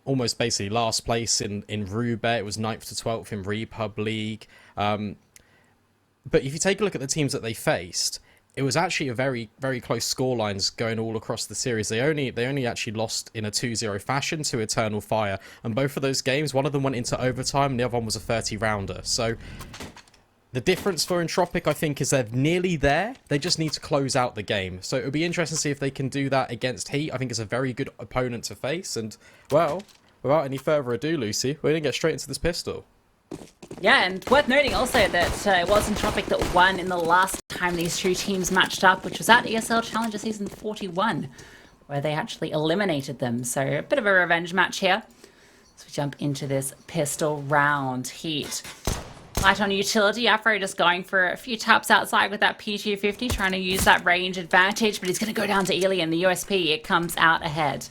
almost basically last place in Roubaix. It was 9th to 12th in Repub League. But if you take a look at the teams that they faced, it was actually a very, very close scorelines going all across the series. They only actually lost in a 2-0 fashion to Eternal Fire. And both of those games, one of them went into overtime and the other one was a 30-rounder. So the difference for Entropiq, I think, is they're nearly there. They just need to close out the game. So it'll be interesting to see if they can do that against HEET. I think it's a very good opponent to face. And, well, without any further ado, Lucy, we're going to get straight into this pistol. Yeah, and worth noting also that it was Entropiq that won in the last time these two teams matched up, which was at ESL Challenger Season 41, where they actually eliminated them. So a bit of a revenge match here. So we jump into this pistol round. HEET. Light on utility. Afro just going for a few taps outside with that P250, trying to use that range advantage, but he's going to go down to Ely, and the USP, it comes out ahead.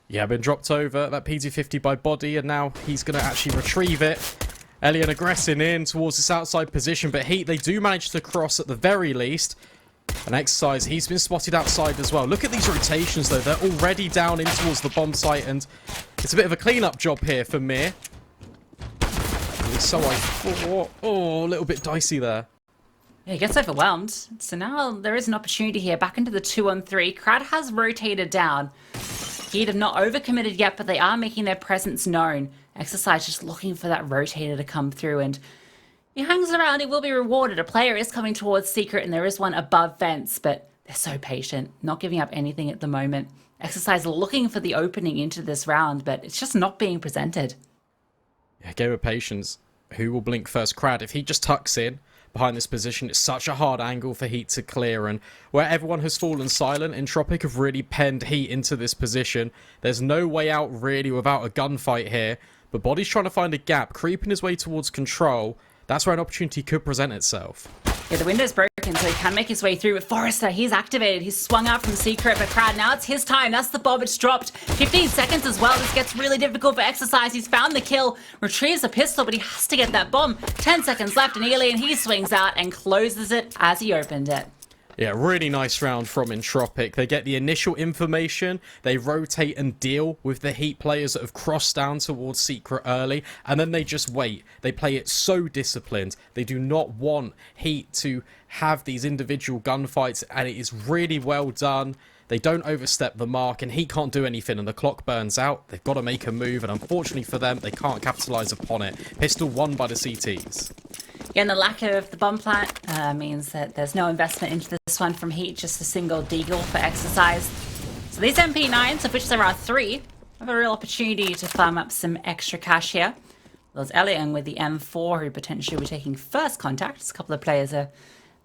Yeah, been dropped over that P250 by Body, and now he's going to actually retrieve it. Elian aggressing in towards this outside position, but HEET, they do manage to cross at the very least. An Exercise, he's been spotted outside as well. Look at these rotations, though. They're already down in towards the bomb site, and it's a bit of a clean-up job here for Mir. So I thought, oh, a little bit dicey there. Yeah, he gets overwhelmed. So now there is an opportunity here. Back into the 2-on-3. Crad has rotated down. HEET have not overcommitted yet, but they are making their presence known. Exercise just looking for that rotator to come through, and he hangs around. He will be rewarded. A player is coming towards Secret, and there is one above Fence, but they're so patient, not giving up anything at the moment. Exercise looking for the opening into this round, but it's just not being presented. Yeah, game of patience. Who will blink first? Crad, if he just tucks in behind this position, it's such a hard angle for HEET to clear, and where everyone has fallen silent, Entropiq have really penned HEET into this position. There's no way out really without a gunfight here, but Body's trying to find a gap, creeping his way towards control. That's where an opportunity could present itself. Yeah, the window's broken, so he can make his way through. But Forrester, he's activated. He's swung out from Secret, but Crad, now it's his time. That's the bomb. It's dropped. 15 seconds as well. This gets really difficult for Exercise. He's found the kill, retrieves a pistol, but he has to get that bomb. 10 seconds left, and Ely, and he swings out and closes it as he opened it. Yeah, really nice round from Entropiq. They get the initial information, they rotate and deal with the HEET players that have crossed down towards Secret early, and then they just wait. They play it so disciplined. They do not want HEET to have these individual gunfights, and it is really well done. They don't overstep the mark, and HEET can't do anything, and the clock burns out. They've got to make a move, and unfortunately for them, they can't capitalise upon it. Pistol won by the CTs. Yeah, and the lack of the bomb plant means that there's no investment into this one from HEET, just a single deagle for Exercise. So these MP9s, of which there are 3, have a real opportunity to farm up some extra cash here. There's Elian with the M4, who potentially will be taking first contact. A couple of players are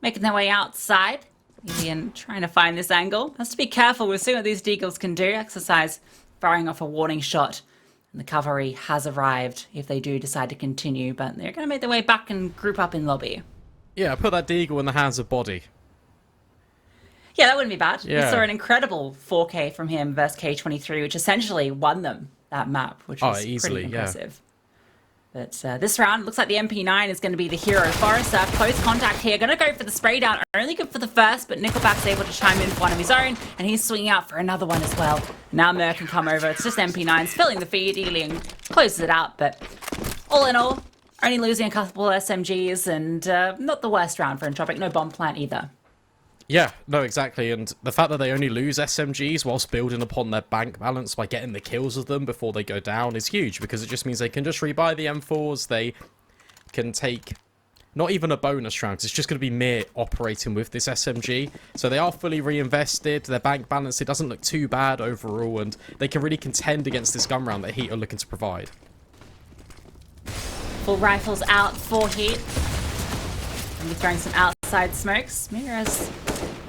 making their way outside. Elian trying to find this angle. Has to be careful. We'll see what these deagles can do. Exercise firing off a warning shot. And the cavalry has arrived if they do decide to continue, but they're going to make their way back and group up in lobby. Yeah, put that deagle in the hands of Body. Yeah, that wouldn't be bad. Yeah. We saw an incredible 4K from him versus K23, which essentially won them that map, which was easily, pretty impressive. But this round, looks like the MP9 is going to be the hero. Forrester, close contact here. Going to go for the spray down. Only good for the first, but Nickelback's able to chime in for one of his own, and he's swinging out for another one as well. Now Mer can come over. It's just MP9s filling the feed. Elian closes it out, but all in all, only losing a couple SMGs, and not the worst round for Entropiq. No bomb plant either. Yeah, no, exactly. And the fact that they only lose SMGs whilst building upon their bank balance by getting the kills of them before they go down is huge, because it just means they can just rebuy the M4s. They can take not even a bonus round. It's just going to be Mir operating with this SMG. So they are fully reinvested. Their bank balance, it doesn't look too bad overall, and they can really contend against this gun round that HEET are looking to provide. Full rifles out for HEET. And we're throwing some outside smokes. Mir has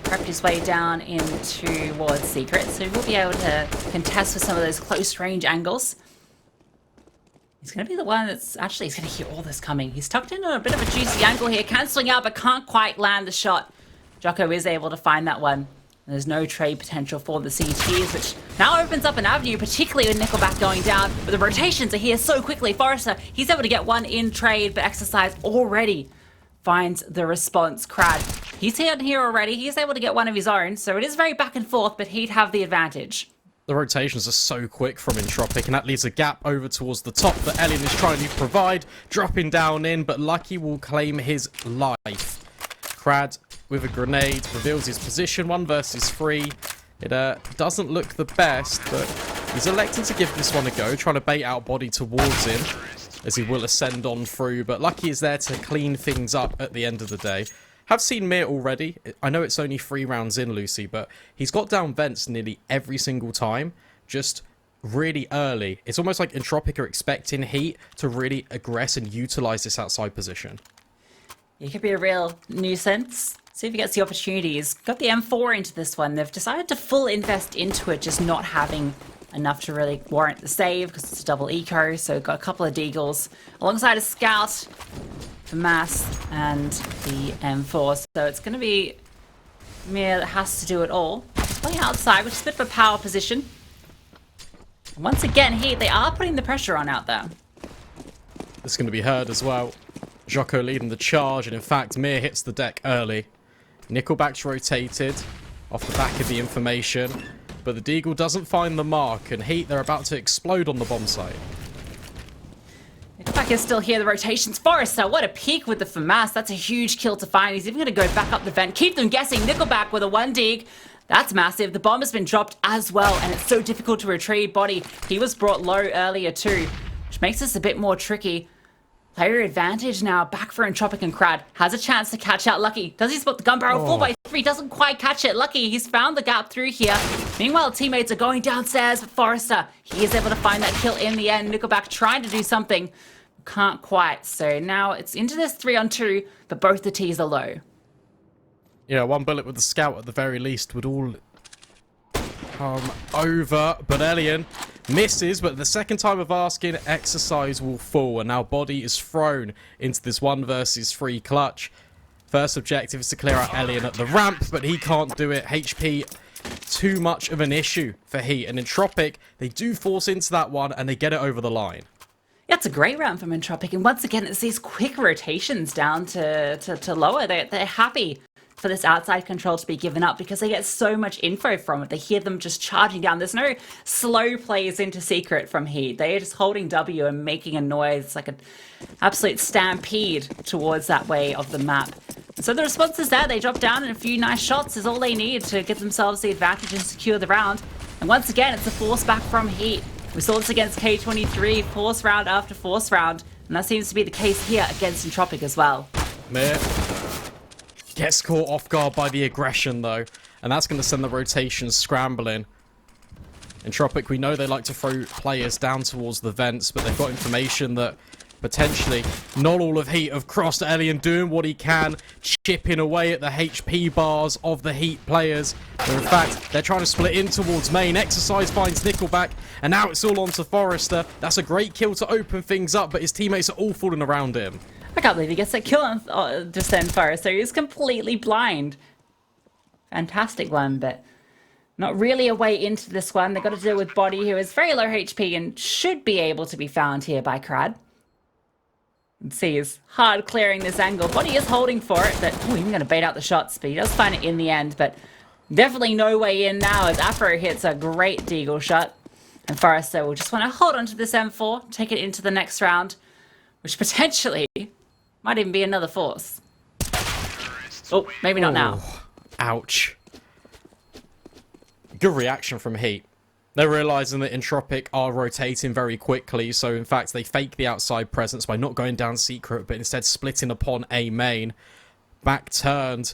prepped his way down in towards Secret, so we'll be able to contest with some of those close range angles. He's going to be the one that's actually, he's going to hear all this coming. He's tucked in on a bit of a juicy angle here, can swing out but can't quite land the shot. Djoko is able to find that one. And there's no trade potential for the CTs, which now opens up an avenue, particularly with Nickelback going down. But the rotations are here so quickly. Forrester, he's able to get one in trade, but Exercise already finds the response. Crad, he's here already. He's able to get one of his own, so it is very back and forth, but he'd have the advantage. The rotations are so quick from Entropiq, and that leaves a gap over towards the top that Elian is trying to provide. Dropping down in, but Lucky will claim his life. Crad with a grenade reveals his position. 1 versus 3. It doesn't look the best, but he's electing to give this one a go, trying to bait out body towards him, as he will ascend on through. But Lucky is there to clean things up at the end of the day. Have seen Mir already. I know it's only 3 rounds in, Lucy, but he's got down vents nearly every single time, just really early. It's almost like Entropiq are expecting Heat to really aggress and utilize this outside position. He could be a real nuisance. See if he gets the opportunities. Got the M4 into this one. They've decided to full invest into it, just not having enough to really warrant the save because it's a double eco. So got a couple of deagles alongside a scout. Mass and the M4, so it's going to be Mir that has to do it all. Playing outside, which is a bit of a power position. And once again, Heat, they are putting the pressure on out there. It's going to be heard as well. Djoko leading the charge, and in fact, Mir hits the deck early. Nickelback's rotated off the back of the information, but the deagle doesn't find the mark, and Heat, they're about to explode on the bomb site. Nickelback is still here, the rotations. Forrester, what a peek with the FAMAS. That's a huge kill to find. He's even going to go back up the vent. Keep them guessing. Nickelback with a 1 dig. That's massive. The bomb has been dropped as well, and it's so difficult to retrieve body. He was brought low earlier too, which makes this a bit more tricky. Player advantage now, back for Entropiq, and Crad has a chance to catch out Lucky. Does he spot the gun barrel? 4x3, doesn't quite catch it. Lucky, he's found the gap through here. Meanwhile, teammates are going downstairs, but Forrester, he is able to find that kill in the end. Nickelback trying to do something, can't quite. So now it's into this 3-on-2, but both the T's are low. Yeah, 1 bullet with the scout at the very least would all come over, but Elian misses, but the second time of asking, exercise will fall, and now body is thrown into this 1 versus 3 clutch. First objective is to clear out Elian at the ramp, but he can't do it. HP too much of an issue for Heat, and Entropiq, they do force into that one, and they get it over the line. Yeah, it's a great round from Entropiq, and once again, it's these quick rotations down to lower. They're happy for this outside control to be given up because they get so much info from it. They hear them just charging down. There's no slow plays into secret from Heat. They are just holding W and making a noise. It's like an absolute stampede towards that way of the map. So the response is there. They drop down, and a few nice shots is all they need to get themselves the advantage and secure the round. And once again, it's a force back from Heat. We saw this against K23, force round after force round, and that seems to be the case here against Entropiq as well. Mir gets caught off guard by the aggression though, and that's going to send the rotations scrambling. Entropiq, we know they like to throw players down towards the vents, but they've got information that potentially not all of Heat have crossed. Elian doing what he can, chipping away at the HP bars of the Heat players. But in fact, they're trying to split in towards main. Exercise finds Nickelback, and now it's all on to Forrester. That's a great kill to open things up, but his teammates are all falling around him. I can't believe he gets that kill on Descend Forrester. He's completely blind. Fantastic one, but not really a way into this one. They've got to deal with Body, who is very low HP and should be able to be found here by Crad. And see, he's hard clearing this angle. Body is holding for it, but even going to bait out the shots, but he does find it in the end. But definitely no way in now as Afro hits a great deagle shot. And Forrester will just want to hold on to this M4, take it into the next round, which potentially might even be another force. Oh, maybe not now. Ouch. Good reaction from Heat. They're realizing that Entropiq are rotating very quickly, so in fact they fake the outside presence by not going down secret, but instead splitting upon A main. Back turned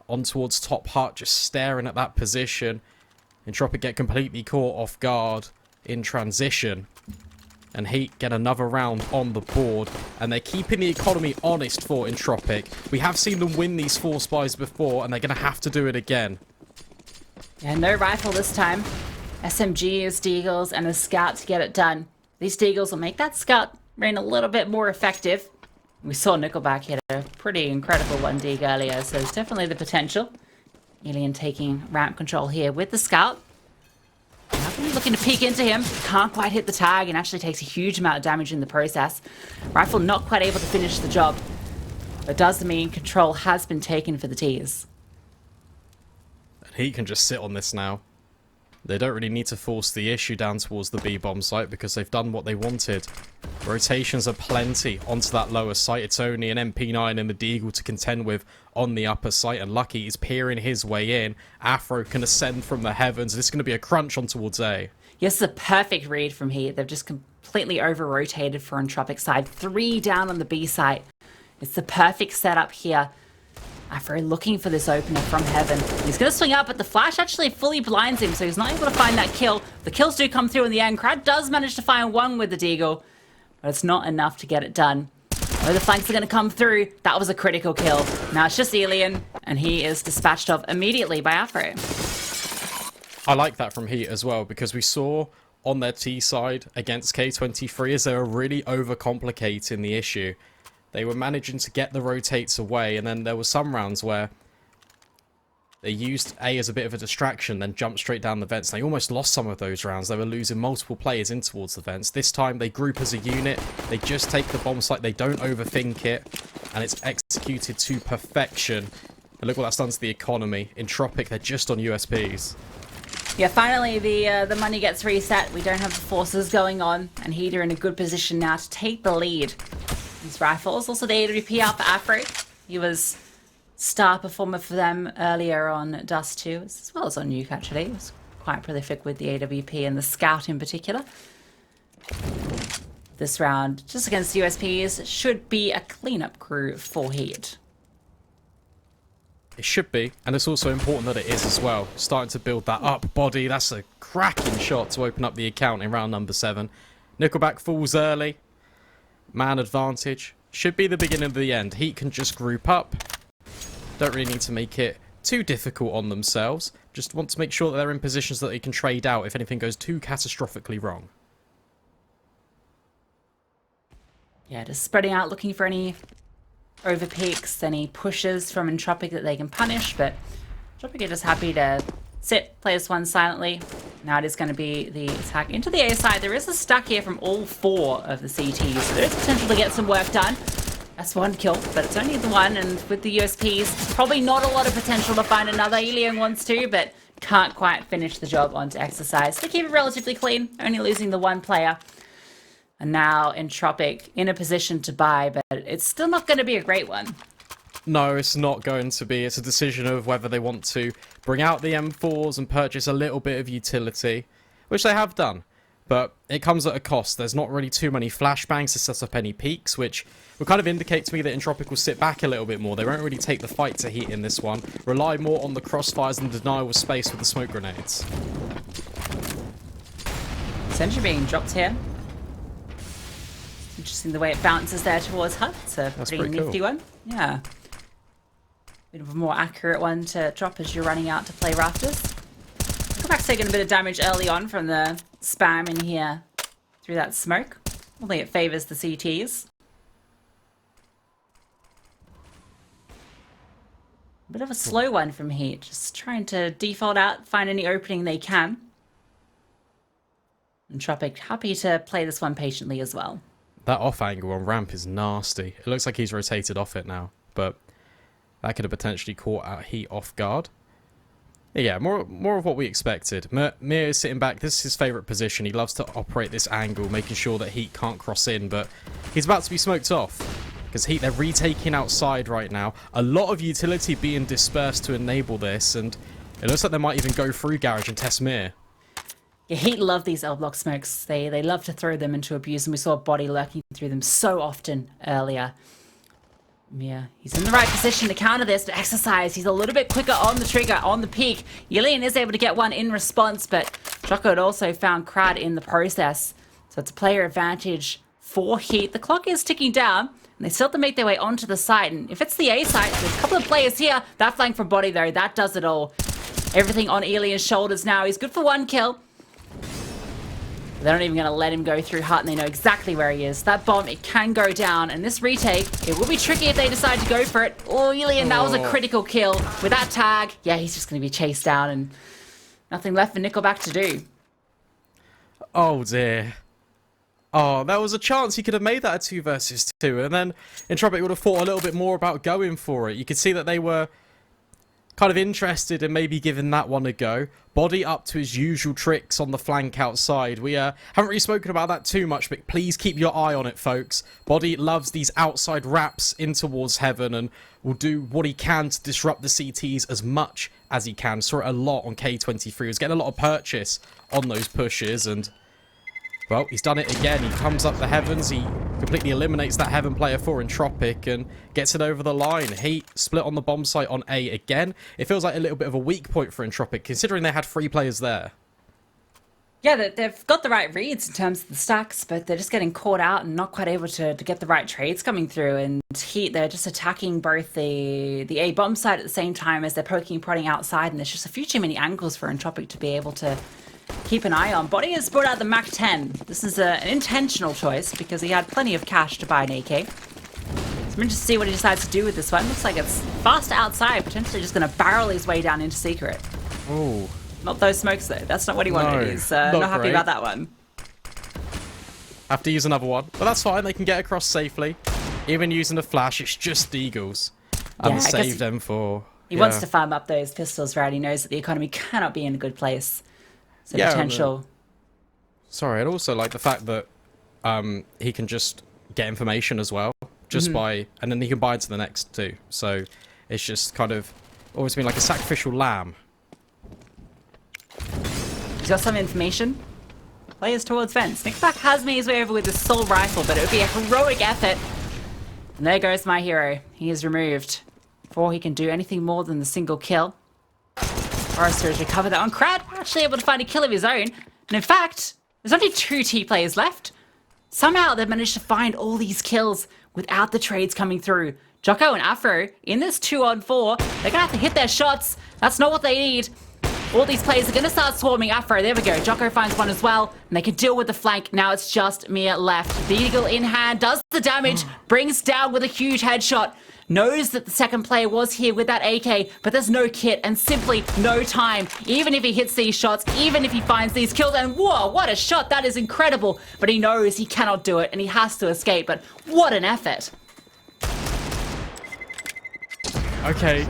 on towards top hut, just staring at that position. Entropiq get completely caught off guard in transition. And Heat get another round on the board, and they're keeping the economy honest for Entropiq. We have seen them win these 4 spies before, and they're going to have to do it again. Yeah, no rifle this time. SMGs, deagles, and a scout to get it done. These deagles will make that scout rain a little bit more effective. We saw Nickelback hit a pretty incredible 1 dig earlier, so there's definitely the potential. Alien taking ramp control here with the scout. Looking to peek into him, can't quite hit the tag and actually takes a huge amount of damage in the process. Rifle not quite able to finish the job, but does mean control has been taken for the T's. And Heat can just sit on this now. They don't really need to force the issue down towards the B-bomb site because they've done what they wanted. Rotations are plenty onto that lower site. It's only an MP9 and the Deagle to contend with on the upper site, and Lucky is peering his way in. Afro can ascend from the heavens. This is going to be a crunch on towards A. Yes, a perfect read from here. They've just completely over-rotated for Entropiq side. 3 down on the B site. It's the perfect setup here. Afro looking for this opener from heaven. He's going to swing up, but the flash actually fully blinds him, so he's not able to find that kill. The kills do come through in the end. Crad does manage to find one with the Deagle, but it's not enough to get it done. Oh, the flanks are going to come through. That was a critical kill. Now it's just Elian, and he is dispatched off immediately by Afro. I like that from HEET as well, because we saw on their T side against K23 as they were really overcomplicating the issue. They were managing to get the rotates away, and then there were some rounds where they used A as a bit of a distraction, then jumped straight down the vents. They almost lost some of those rounds. They were losing multiple players in towards the vents. This time, they group as a unit. They just take the bomb site. They don't overthink it, and it's executed to perfection. And look what that's done to the economy. Entropiq, they're just on USPs. Yeah, finally the money gets reset. We don't have the forces going on, and HEET are in a good position now to take the lead. These rifles, also the AWP out for Afro. He was star performer for them earlier on Dust 2, as well as on Nuke actually. He was quite prolific with the AWP and the Scout in particular. This round, just against USPs, should be a cleanup crew for HEET. It should be, and it's also important that it is as well. Starting to build that up. Body, that's a cracking shot to open up the account in round number 7. Nickelback falls early. Man advantage. Should be the beginning of the end. HEET can just group up. Don't really need to make it too difficult on themselves. Just want to make sure that they're in positions that they can trade out if anything goes too catastrophically wrong. Yeah, just spreading out, looking for any overpeaks, any pushes from Entropiq that they can punish, but Entropiq are just happy to sit, play this one silently. Now it is going to be the attack into the A side. There is a stack here from all 4 of the CTs, so there is potential to get some work done. That's 1 kill, but it's only the 1, and with the USPs, probably not a lot of potential to find another. Elian wants to, but can't quite finish the job onto Exercise. They keep it relatively clean, only losing the 1 player. And now Entropiq in a position to buy, but it's still not going to be a great one. No, it's not going to be. It's a decision of whether they want to bring out the M4s and purchase a little bit of utility, which they have done. But it comes at a cost. There's not really too many flashbangs to set up any peaks, which would kind of indicate to me that Entropiq will sit back a little bit more. They won't really take the fight to HEET in this one. Rely more on the crossfires and denial of space with the smoke grenades. Sentry being dropped here. Interesting the way it bounces there towards HUD. It's a pretty nifty one. Yeah. Bit of a more accurate one to drop as you're running out to play Rafters. Nickelback's taking a bit of damage early on from the spam in here through that smoke. I think it favours the CTs. A bit of a slow one from HEET. Just trying to default out, find any opening they can. Entropiq happy to play this one patiently as well. That off angle on ramp is nasty. It looks like he's rotated off it now, but that could have potentially caught out HEET off guard. Yeah, more of what we expected. Mir is sitting back. This is his favourite position. He loves to operate this angle, making sure that HEET can't cross in, but he's about to be smoked off. Because HEET, they're retaking outside right now. A lot of utility being dispersed to enable this, and it looks like they might even go through Garage and test Mir. Yeah, HEET love these L-block smokes. They love to throw them into abuse, and we saw Body lurking through them so often earlier. Yeah, he's in the right position to counter this, but Exercise, he's a little bit quicker on the trigger, on the peak. Elian is able to get one in response, but Djoko had also found Crad in the process. So it's a player advantage for HEET. The clock is ticking down, and they still have to make their way onto the site. And if it's the A site, there's a couple of players here. That flank from Body, though, that does it all. Everything on Elian's shoulders now. He's good for 1 kill. They're not even going to let him go through HUT, and they know exactly where he is. That bomb, it can go down, and this retake, it will be tricky if they decide to go for it. Oh, Elian, that was a critical kill. With that tag, yeah, he's just going to be chased down, and nothing left for Nickelback to do. Oh, dear. Oh, there was a chance he could have made that a 2 versus 2, and then Entropiq would have thought a little bit more about going for it. You could see that they were kind of interested in maybe giving that one a go. Body up to his usual tricks on the flank outside. We haven't really spoken about that too much, but please keep your eye on it, folks. Body loves these outside wraps in towards heaven and will do what he can to disrupt the CTs as much as he can. Saw it a lot on K23. He was getting a lot of purchase on those pushes, and well, he's done it again. He comes up the heavens. He completely eliminates that heaven player for Entropiq and gets it over the line. Heat split on the bomb site on A again. It feels like a little bit of a weak point for Entropiq, considering they had 3 players there. Yeah, they've got the right reads in terms of the stacks, but they're just getting caught out and not quite able to get the right trades coming through. And Heat, they're just attacking both the A bomb site at the same time as they're poking and prodding outside, and there's just a few too many angles for Entropiq to be able to keep an eye on. Body has brought out the Mac 10. This is an intentional choice because he had plenty of cash to buy an AK. So I'm interested to see what he decides to do with this one. Looks like it's fast outside, potentially just going to barrel his way down into secret. Oh. Not those smokes though. That's not what he wanted. He's not happy great. about that one. Have to use another one. But that's fine. They can get across safely. Even using a flash, it's just Eagles. And Yeah, save them for... He wants to farm up those pistols, right? He knows that the economy cannot be in a good place. So potential. Sorry, I'd also like the fact that he can just get information as well. Just by... And then he can buy into the next 2. So it's just kind of always been like a sacrificial lamb. He's got some information. Players towards fence. Nickback has made his way over with his assault rifle, but it would be a heroic effort. And there goes my hero. He is removed before he can do anything more than the single kill. Forrester has recovered that one. Crad actually able to find a kill of his own. And in fact, there's only 2 T players left. Somehow they've managed to find all these kills without the trades coming through. Djoko and Afro in this 2-on-4. They're going to have to hit their shots. That's not what they need. All these players are going to start swarming Afro. There we go. Djoko finds one as well, and they can deal with the flank. Now it's just Mia left. The Eagle in hand does the damage, brings down with a huge headshot. Knows that the second player was here with that AK, but there's no kit and simply no time. Even if he hits these shots, even if he finds these kills, and whoa, what a shot. That is incredible. But he knows he cannot do it, and he has to escape. But what an effort. Okay.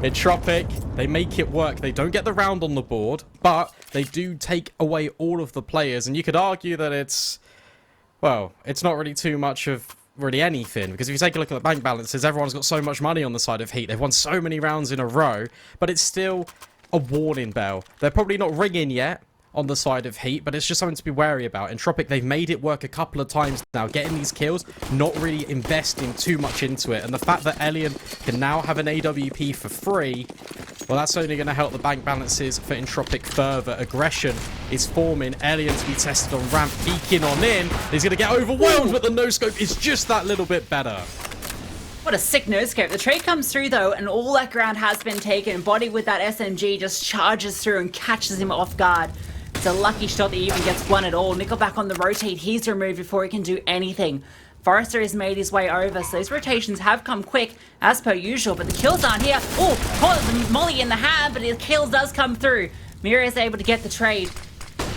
Entropiq, they make it work. They don't get the round on the board, but they do take away all of the players. And you could argue that it's, well, it's not really too much of really anything. Because if you take a look at the bank balances, everyone's got so much money on the side of Heat. They've won so many rounds in a row, but it's still a warning bell. They're probably not ringing yet on the side of Heat, but it's just something to be wary about. Entropiq, they've made it work a couple of times now, getting these kills, not really investing too much into it. And the fact that Elian can now have an AWP for free, well, that's only going to help the bank balances for Entropiq further. Aggression is forming. Elian to be tested on ramp, peeking on in. He's going to get overwhelmed, but the no-scope is just that little bit better. What a sick no-scope. The trade comes through, though, and all that ground has been taken. Body with that SMG just charges through and catches him off guard. It's a lucky shot that he even gets one at all. Nickelback on the rotate. He's removed before he can do anything. Forrester has made his way over, so those rotations have come quick, as per usual, but the kills aren't here. Oh, caught the molly in the hand, but the kills does come through. Mira is able to get the trade.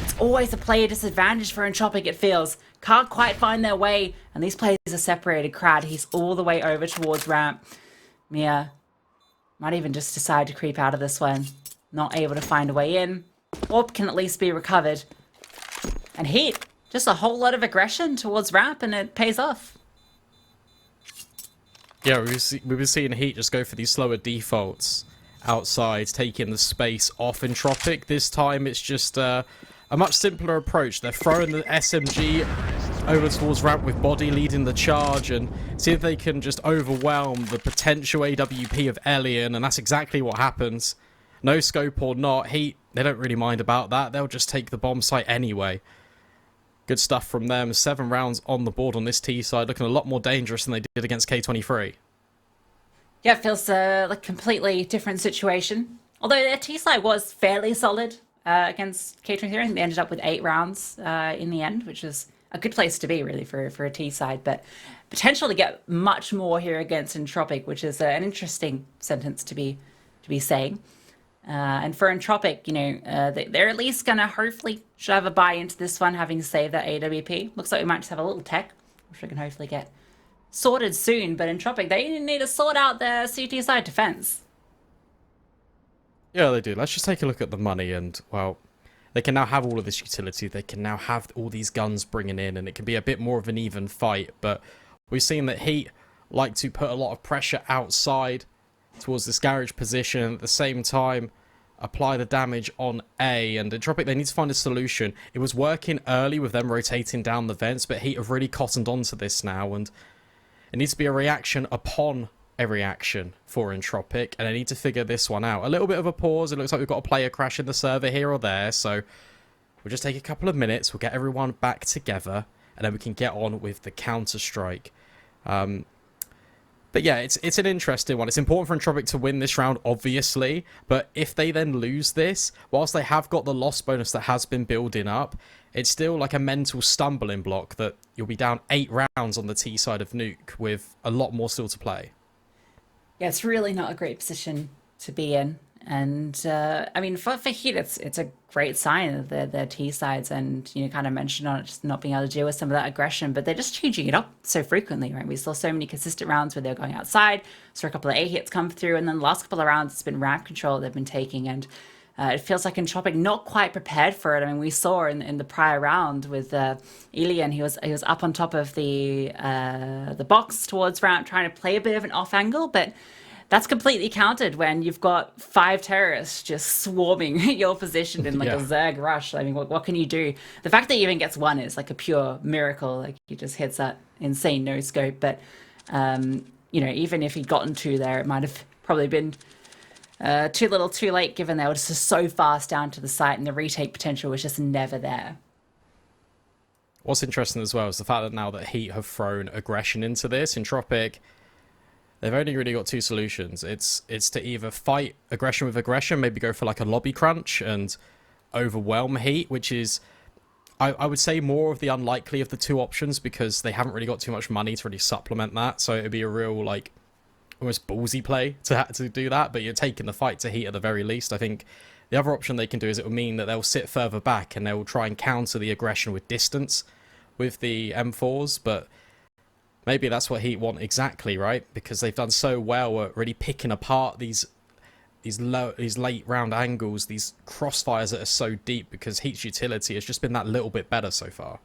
It's always a player disadvantage for Entropiq, it feels. Can't quite find their way, and these players are separated. Crad, he's all the way over towards ramp. Mia might even just decide to creep out of this one. Not able to find a way in. Orb can at least be recovered. And Heat, just a whole lot of aggression towards ramp, and it pays off. Yeah, we've been seeing Heat just go for these slower defaults outside, taking the space off Entropiq. This time it's just a much simpler approach. They're throwing the SMG over towards ramp with Body leading the charge and see if they can just overwhelm the potential AWP of Elian, and that's exactly what happens. No scope or not, Heat, they don't really mind about that. They'll just take the bomb site anyway. Good stuff from them. 7 rounds on the board on this T side, looking a lot more dangerous than they did against K23. Yeah, it feels like a completely different situation. Although their T side was fairly solid against K23. I think they ended up with 8 rounds in the end, which is a good place to be, really, for a T side. But potential to get much more here against Entropiq, which is an interesting sentence to be saying. And for Entropiq, you know, they're at least going to hopefully should have a buy into this one, having saved that AWP. Looks like we might just have a little tech, which we can hopefully get sorted soon. But Entropiq, they need to sort out their CT side defense. Yeah, they do. Let's just take a look at the money and, well, they can now have all of this utility. They can now have all these guns bringing in, and it can be a bit more of an even fight. But we've seen that HEET like to put a lot of pressure outside towards this garage position, and at the same time apply the damage on A. And Entropiq, they need to find a solution. It was working early with them rotating down the vents, but HEET have really cottoned onto this now, and it needs to be a reaction upon a reaction for Entropiq, and I need to figure this one out. A little bit of a pause. It looks like we've got a player crash in the server here or there, so we'll just take a couple of minutes. We'll get everyone back together, and then we can get on with the Counter-Strike. But yeah, it's an interesting one. It's important for Entropiq to win this round, obviously, but if they then lose this, whilst they have got the loss bonus that has been building up, it's still like a mental stumbling block that you'll be down 8 rounds on the T side of Nuke with a lot more still to play. Yeah, it's really not a great position to be in. And I mean, for HEET, it's a great sign of their T sides, and you kind of mentioned on it just not being able to deal with some of that aggression, but they're just changing it up so frequently, right? We saw so many consistent rounds where they're going outside, saw a couple of A hits come through, and then the last couple of rounds it's been ramp control they've been taking, and it feels like Entropiq not quite prepared for it. I mean, we saw in the prior round with Elian, he was up on top of the box towards ramp, trying to play a bit of an off angle, but that's completely countered when you've got 5 terrorists just swarming your position in like a Zerg rush. I mean, what can you do? The fact that he even gets one is like a pure miracle. Like he just hits that insane no scope. But you know, even if he'd gotten 2 there, it might have probably been too little, too late. Given they were just so fast down to the site, and the retake potential was just never there. What's interesting as well is the fact that now that HEET have thrown aggression into this, Entropiq, they've only really got 2 solutions. It's to either fight aggression with aggression, maybe go for like a lobby crunch and overwhelm HEET, which is, I would say, more of the unlikely of the 2 options, because they haven't really got too much money to really supplement that. So it'd be a real, like, almost ballsy play to do that, but you're taking the fight to HEET at the very least. I think the other option they can do is it will mean that they'll sit further back and they'll try and counter the aggression with distance with the M4s, but maybe that's what HEET want exactly, right? Because they've done so well at really picking apart these late round angles, these crossfires that are so deep, because HEET's utility has just been that little bit better so far.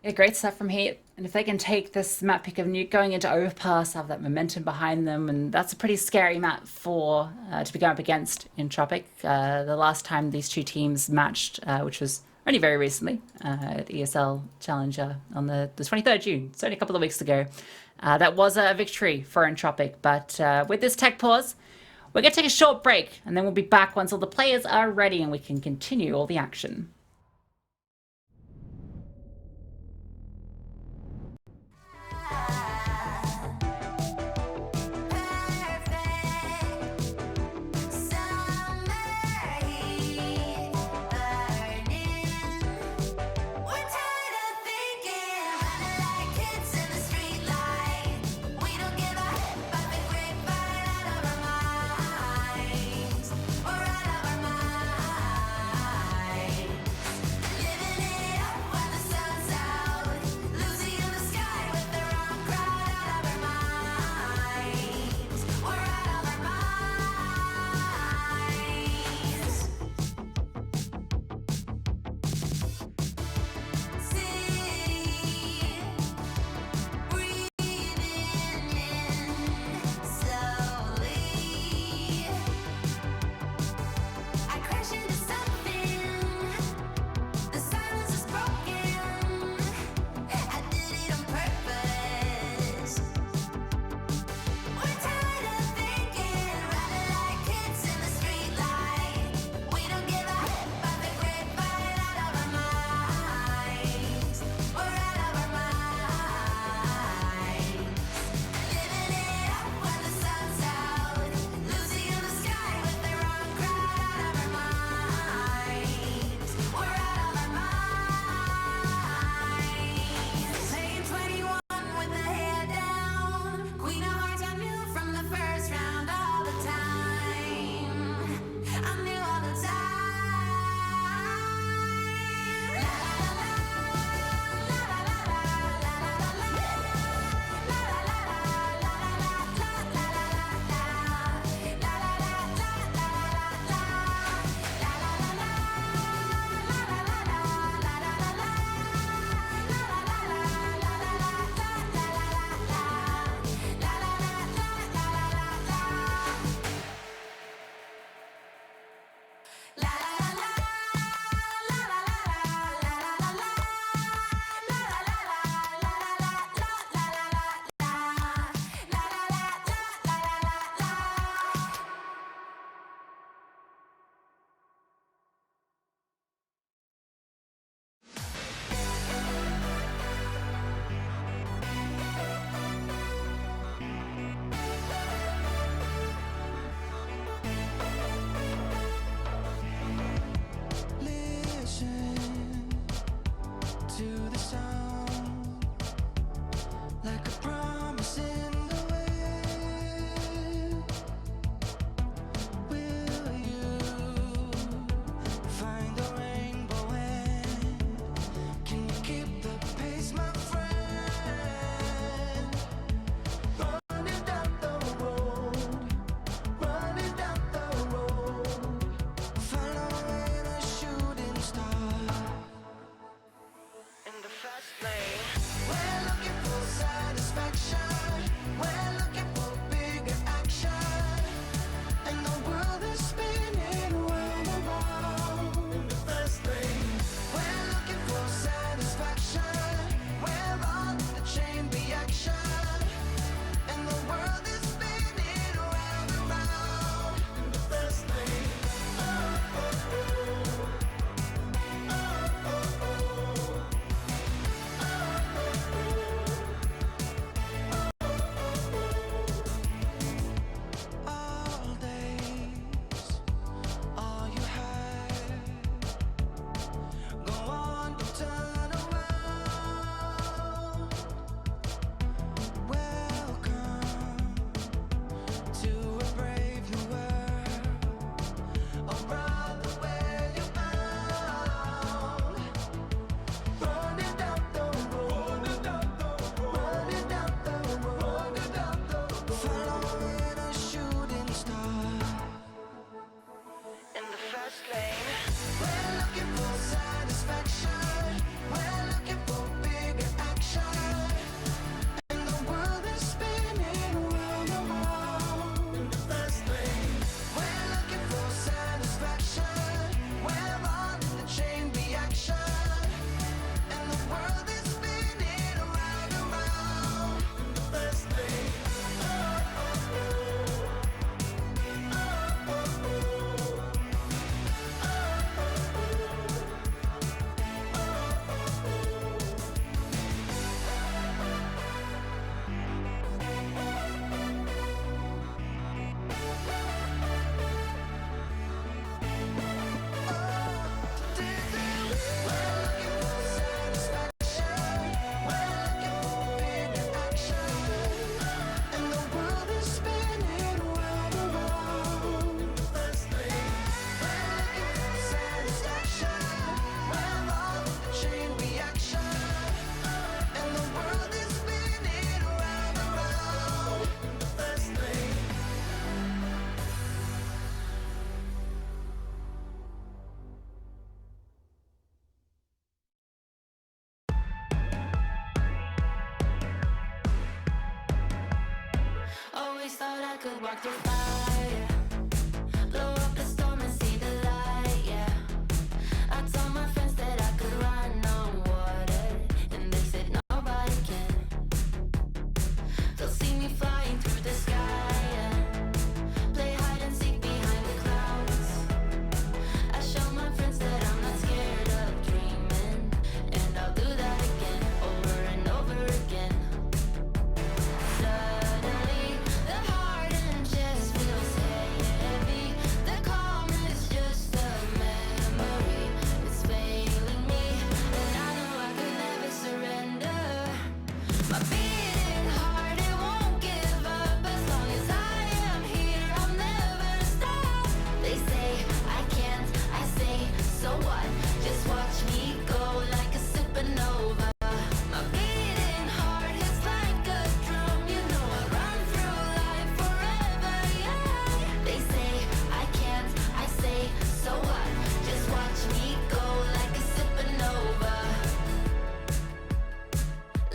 Yeah, great stuff from HEET. And if they can take this map pick of Nuke going into Overpass, have that momentum behind them, and that's a pretty scary map for to be going up against Entropiq. The last time these 2 teams matched, which was only very recently at ESL Challenger on the 23rd June, so only a couple of weeks ago. That was a victory for Entropiq, but with this tech pause, we're going to take a short break, and then we'll be back once all the players are ready and we can continue all the action. could walk through fire, blow up the storm and see the light, yeah. I told my friends that I could run on water, and they said nobody can. They'll see me flying through the sky, yeah. Play hide and seek behind the clouds. I show my friends that I'm not scared of dreaming, and I'll do that again, over and over again. Suddenly, the heart and chest feels heavy. The calm is just a memory. It's failing me, and I know I could never surrender. My beating heart, it won't give up. As long as I am here, I'll never stop. They say I can't, I say, so what? Just watch me go like a supernova. My beating heart hits like a drum. You know I run through life forever, yeah. They say I can't, I say, so what? Just watch me go like a supernova.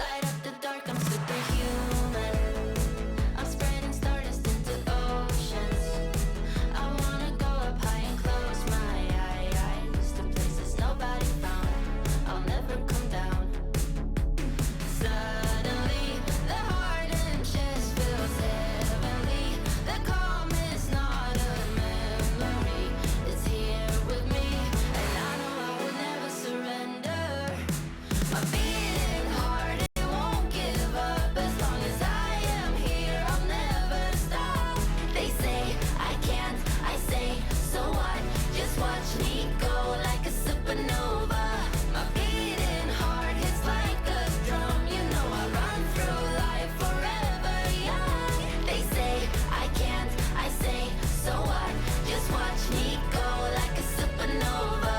Light up the dark, I'm superhuman. I'm spreading stardust into oceans. I wanna go up high and close my eyes to places nobody found. I'll never come down. Suddenly, the heart and chest feels heavenly. The calm is not a memory. It's here with me, and I know I will never surrender. My beating heart, it won't give up. As long as I am here, I'll never stop. They say I can't, I say, so what? Just watch me go like a supernova. My beating heart hits like a drum. You know I run through life forever young. They say I can't, I say, so what? Just watch me go like a supernova.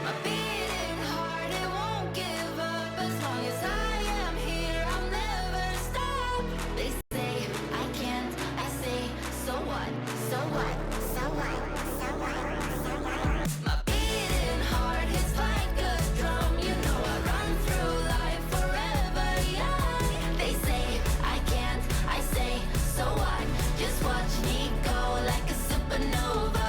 My beating heart, it won't give up. As long as I am here, I'll never stop. They say I can't, I say, so what? So what? So what? So what? So what? My beating heart hits like a drum. You know I run through life forever young. They say I can't, I say, so what? Just watch me go like a supernova.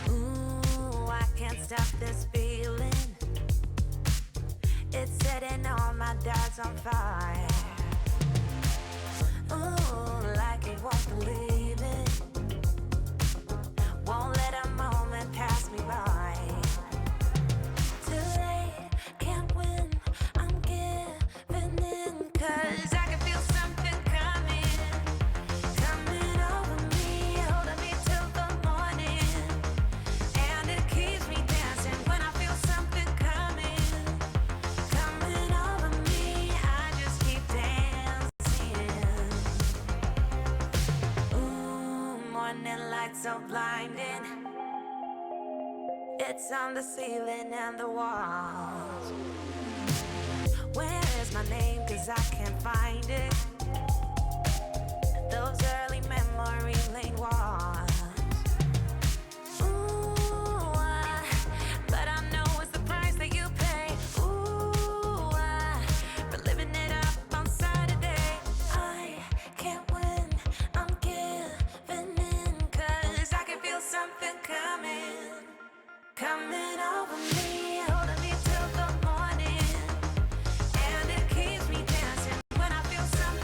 Ooh, I can't stop this feeling. It's setting all my doubts on fire. Ooh, like you won't believe it. Won't let a moment pass me by. Too late, can't win, I'm giving in. 'Cause I can feel something coming, coming over me, holding me till the morning. And it keeps me dancing when I feel something coming, coming over me. I just keep dancing. Ooh, morning light so blinding. It's on the ceiling and the walls. Where is my name? 'Cause I can't find it. Those early memory lane walls. Ooh, but I know it's the price that you pay. Ooh, for living it up on Saturday. I can't win, I'm giving in. 'Cause I can feel something coming, coming over me, holding me till the morning. And it keeps me dancing when I feel something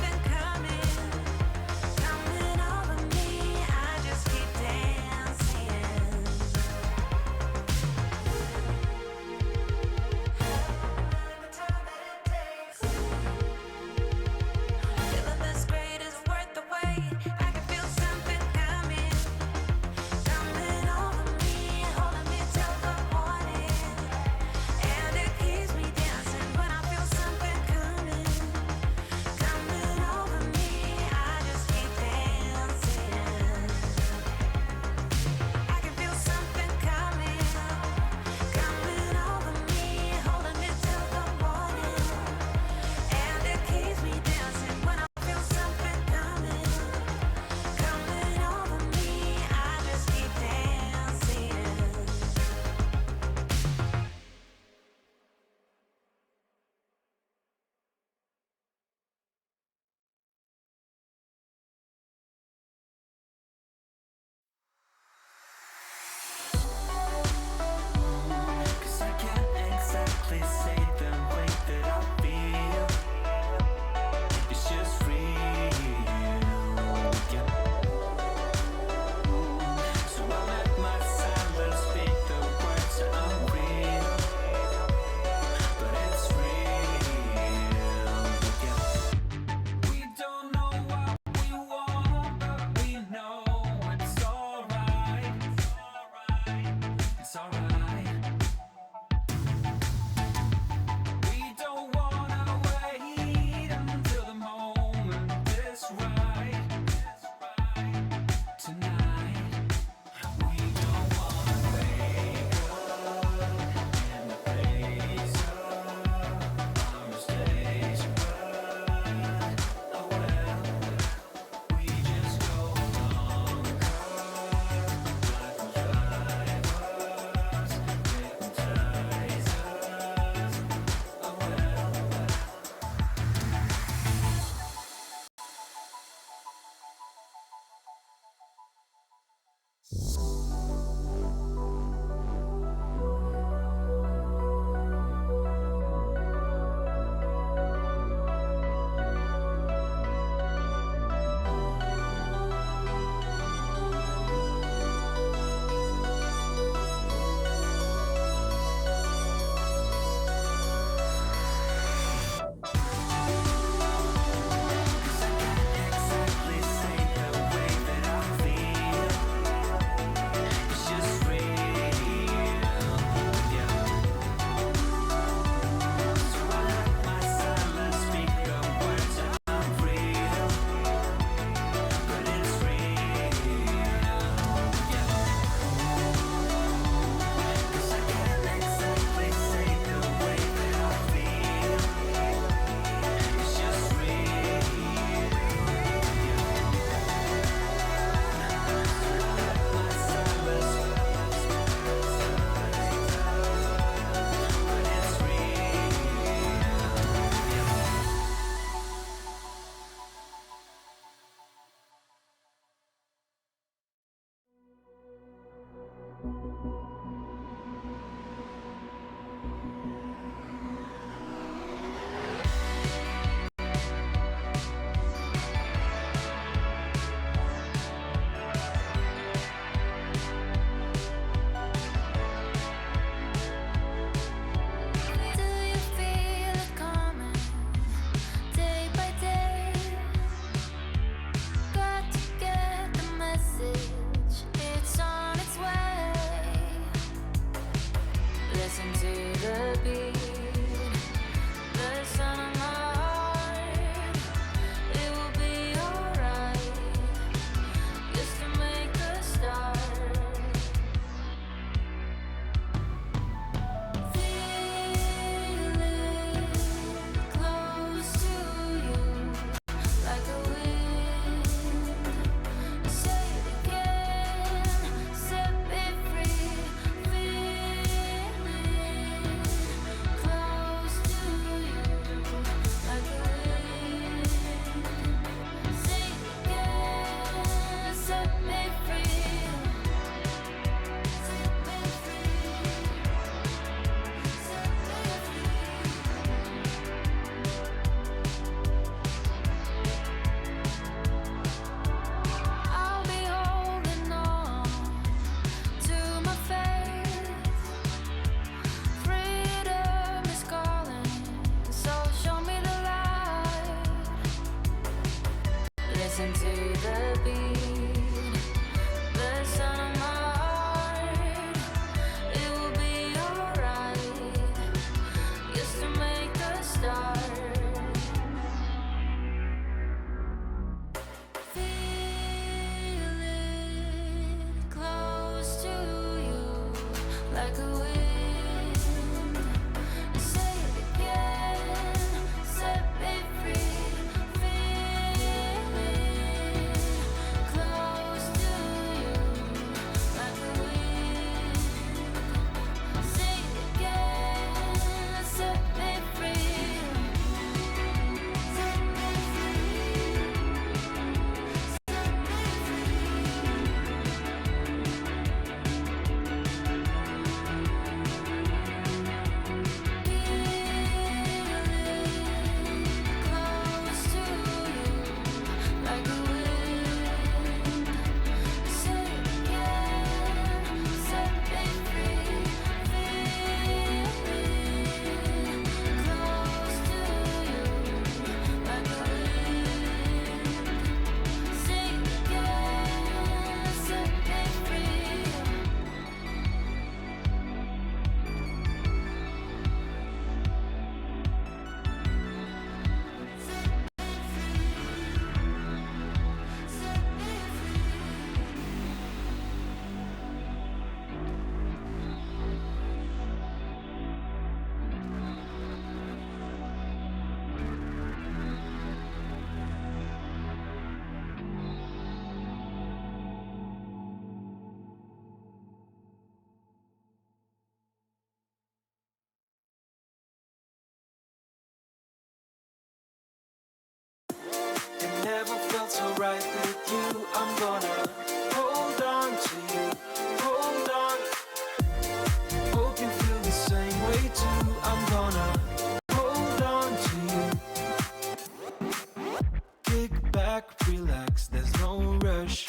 back, relax, there's no rush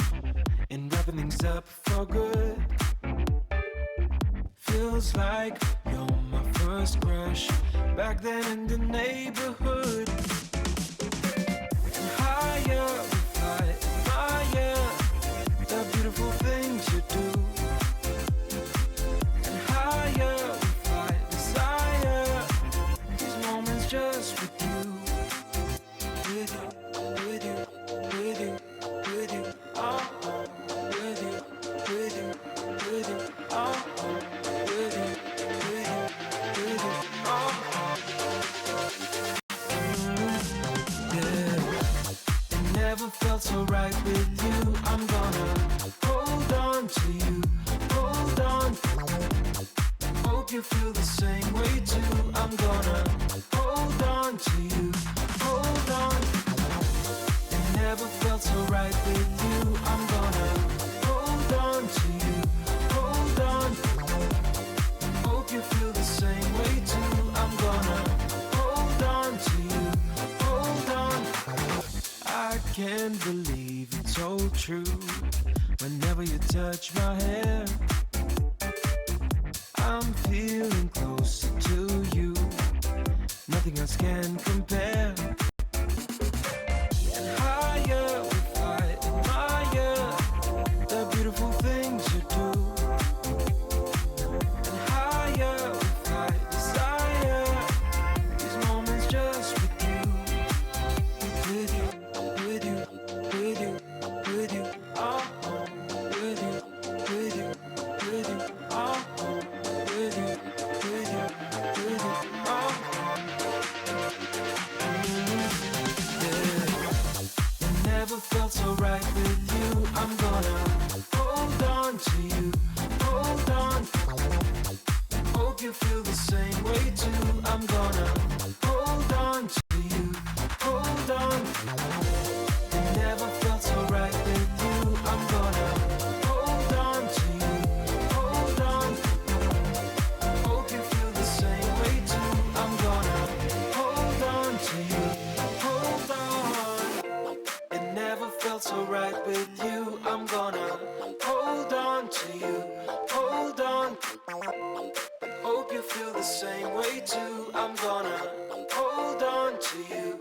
in wrapping things up for good. Feels like you're my first crush back then in the neighborhood. And higher we fly, higher, the beautiful things you do. And higher we fly, desire, these moments just with you. With you, with you, with you, with you, oh, oh. With you, with you, with you, oh, oh. With you, with you, with you, oh, oh. Yeah, it never felt so right with you. I'm gonna hold on to you, hold on. Hope you feel the same way too. I'm gonna hold on to you, hold on. It never felt so right with you. I'm gonna hold on to you, hold on. Hope you feel the same way too. I'm gonna hold on to you, hold on. I can't believe it's so true. Whenever you touch my hair, I'm feeling closer to you. Nothing else can compare. And higher we fly, admire the beautiful things you do. And higher we fly, desire these moments just with you. With you, with you, with you, with you, oh, oh. With you, with you, with you, oh, oh. With you, with you, with you, oh, oh. Yeah. It never felt so right with you. I'm gonna hold on to you, hold on. Hope you feel the same way too. I'm gonna hold on to you, hold on. It never felt so right with you. I'm gonna hold on to you, hold on. Hope you feel the same way too. I'm gonna hold on to you, hold on. It never felt so right with you. I'm gonna hold on to you, hold on. Hope you feel the same way too. I'm gonna hold on to you.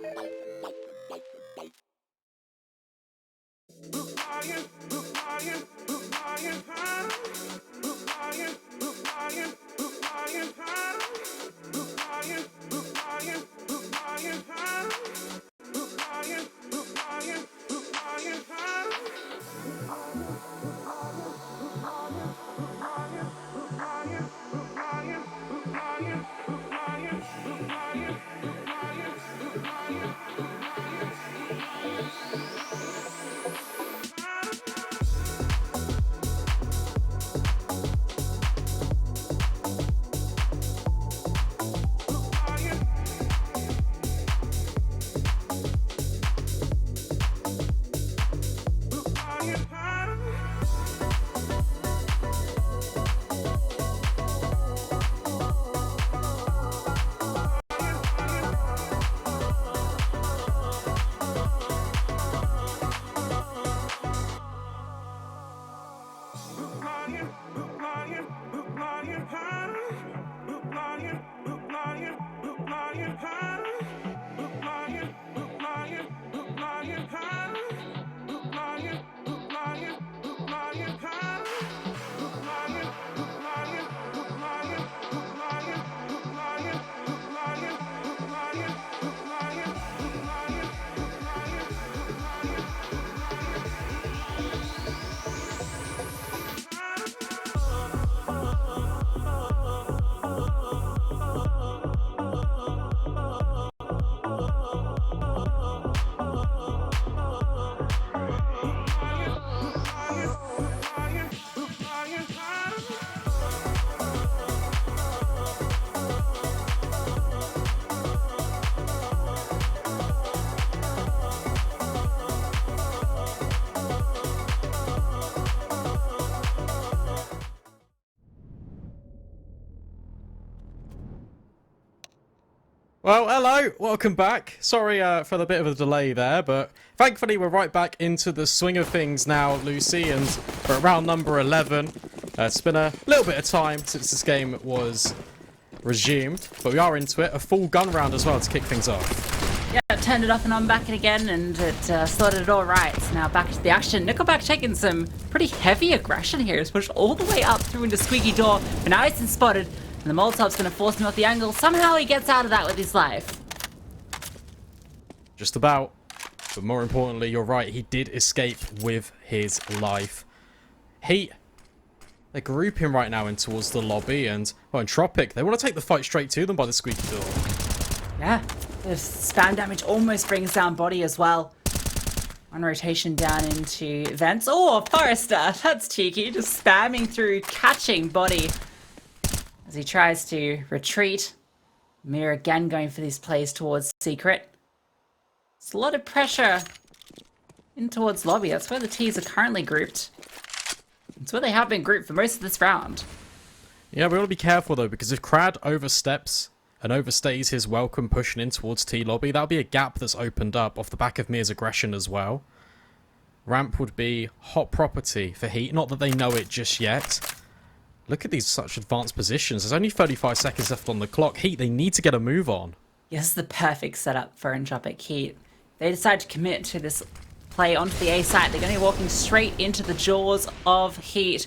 Well, hello, welcome back. Sorry for the bit of a delay there, but thankfully we're right back into the swing of things now, Lucy, and we're at round number 11. It's been a little bit of time since this game was resumed, but we are into it. A full gun round as well to kick things off. Yeah, I turned it off and I'm back again, and it sorted it all right. So now back to the action. Nickelback taking some pretty heavy aggression here. He's pushed all the way up through into Squeaky Door, but now he's been spotted. And the Molotov's going to force him off the angle. Somehow he gets out of that with his life. Just about. But more importantly, you're right, he did escape with his life. HEET, they're grouping right now in towards the lobby, and, well, Entropiq, they want to take the fight straight to them by the Squeaky Door. Yeah, the spam damage almost brings down Body as well. On rotation down into Vents. Oh, Forrester, that's cheeky. Just spamming through, catching Body. As he tries to retreat. Mir again going for these plays towards Secret. It's a lot of pressure in towards lobby. That's where the T's are currently grouped. It's where they have been grouped for most of this round. Yeah, we want to be careful though, because if Crad oversteps and overstays his welcome pushing in towards T lobby, that'll be a gap that's opened up off the back of Mir's aggression as well. Ramp would be hot property for HEET. Not that they know it just yet. Look at these such advanced positions. There's only 35 seconds left on the clock. HEET, they need to get a move on. Yes, the perfect setup for Entropiq HEET. They decide to commit to this play onto the A site. They're going to be walking straight into the jaws of HEET.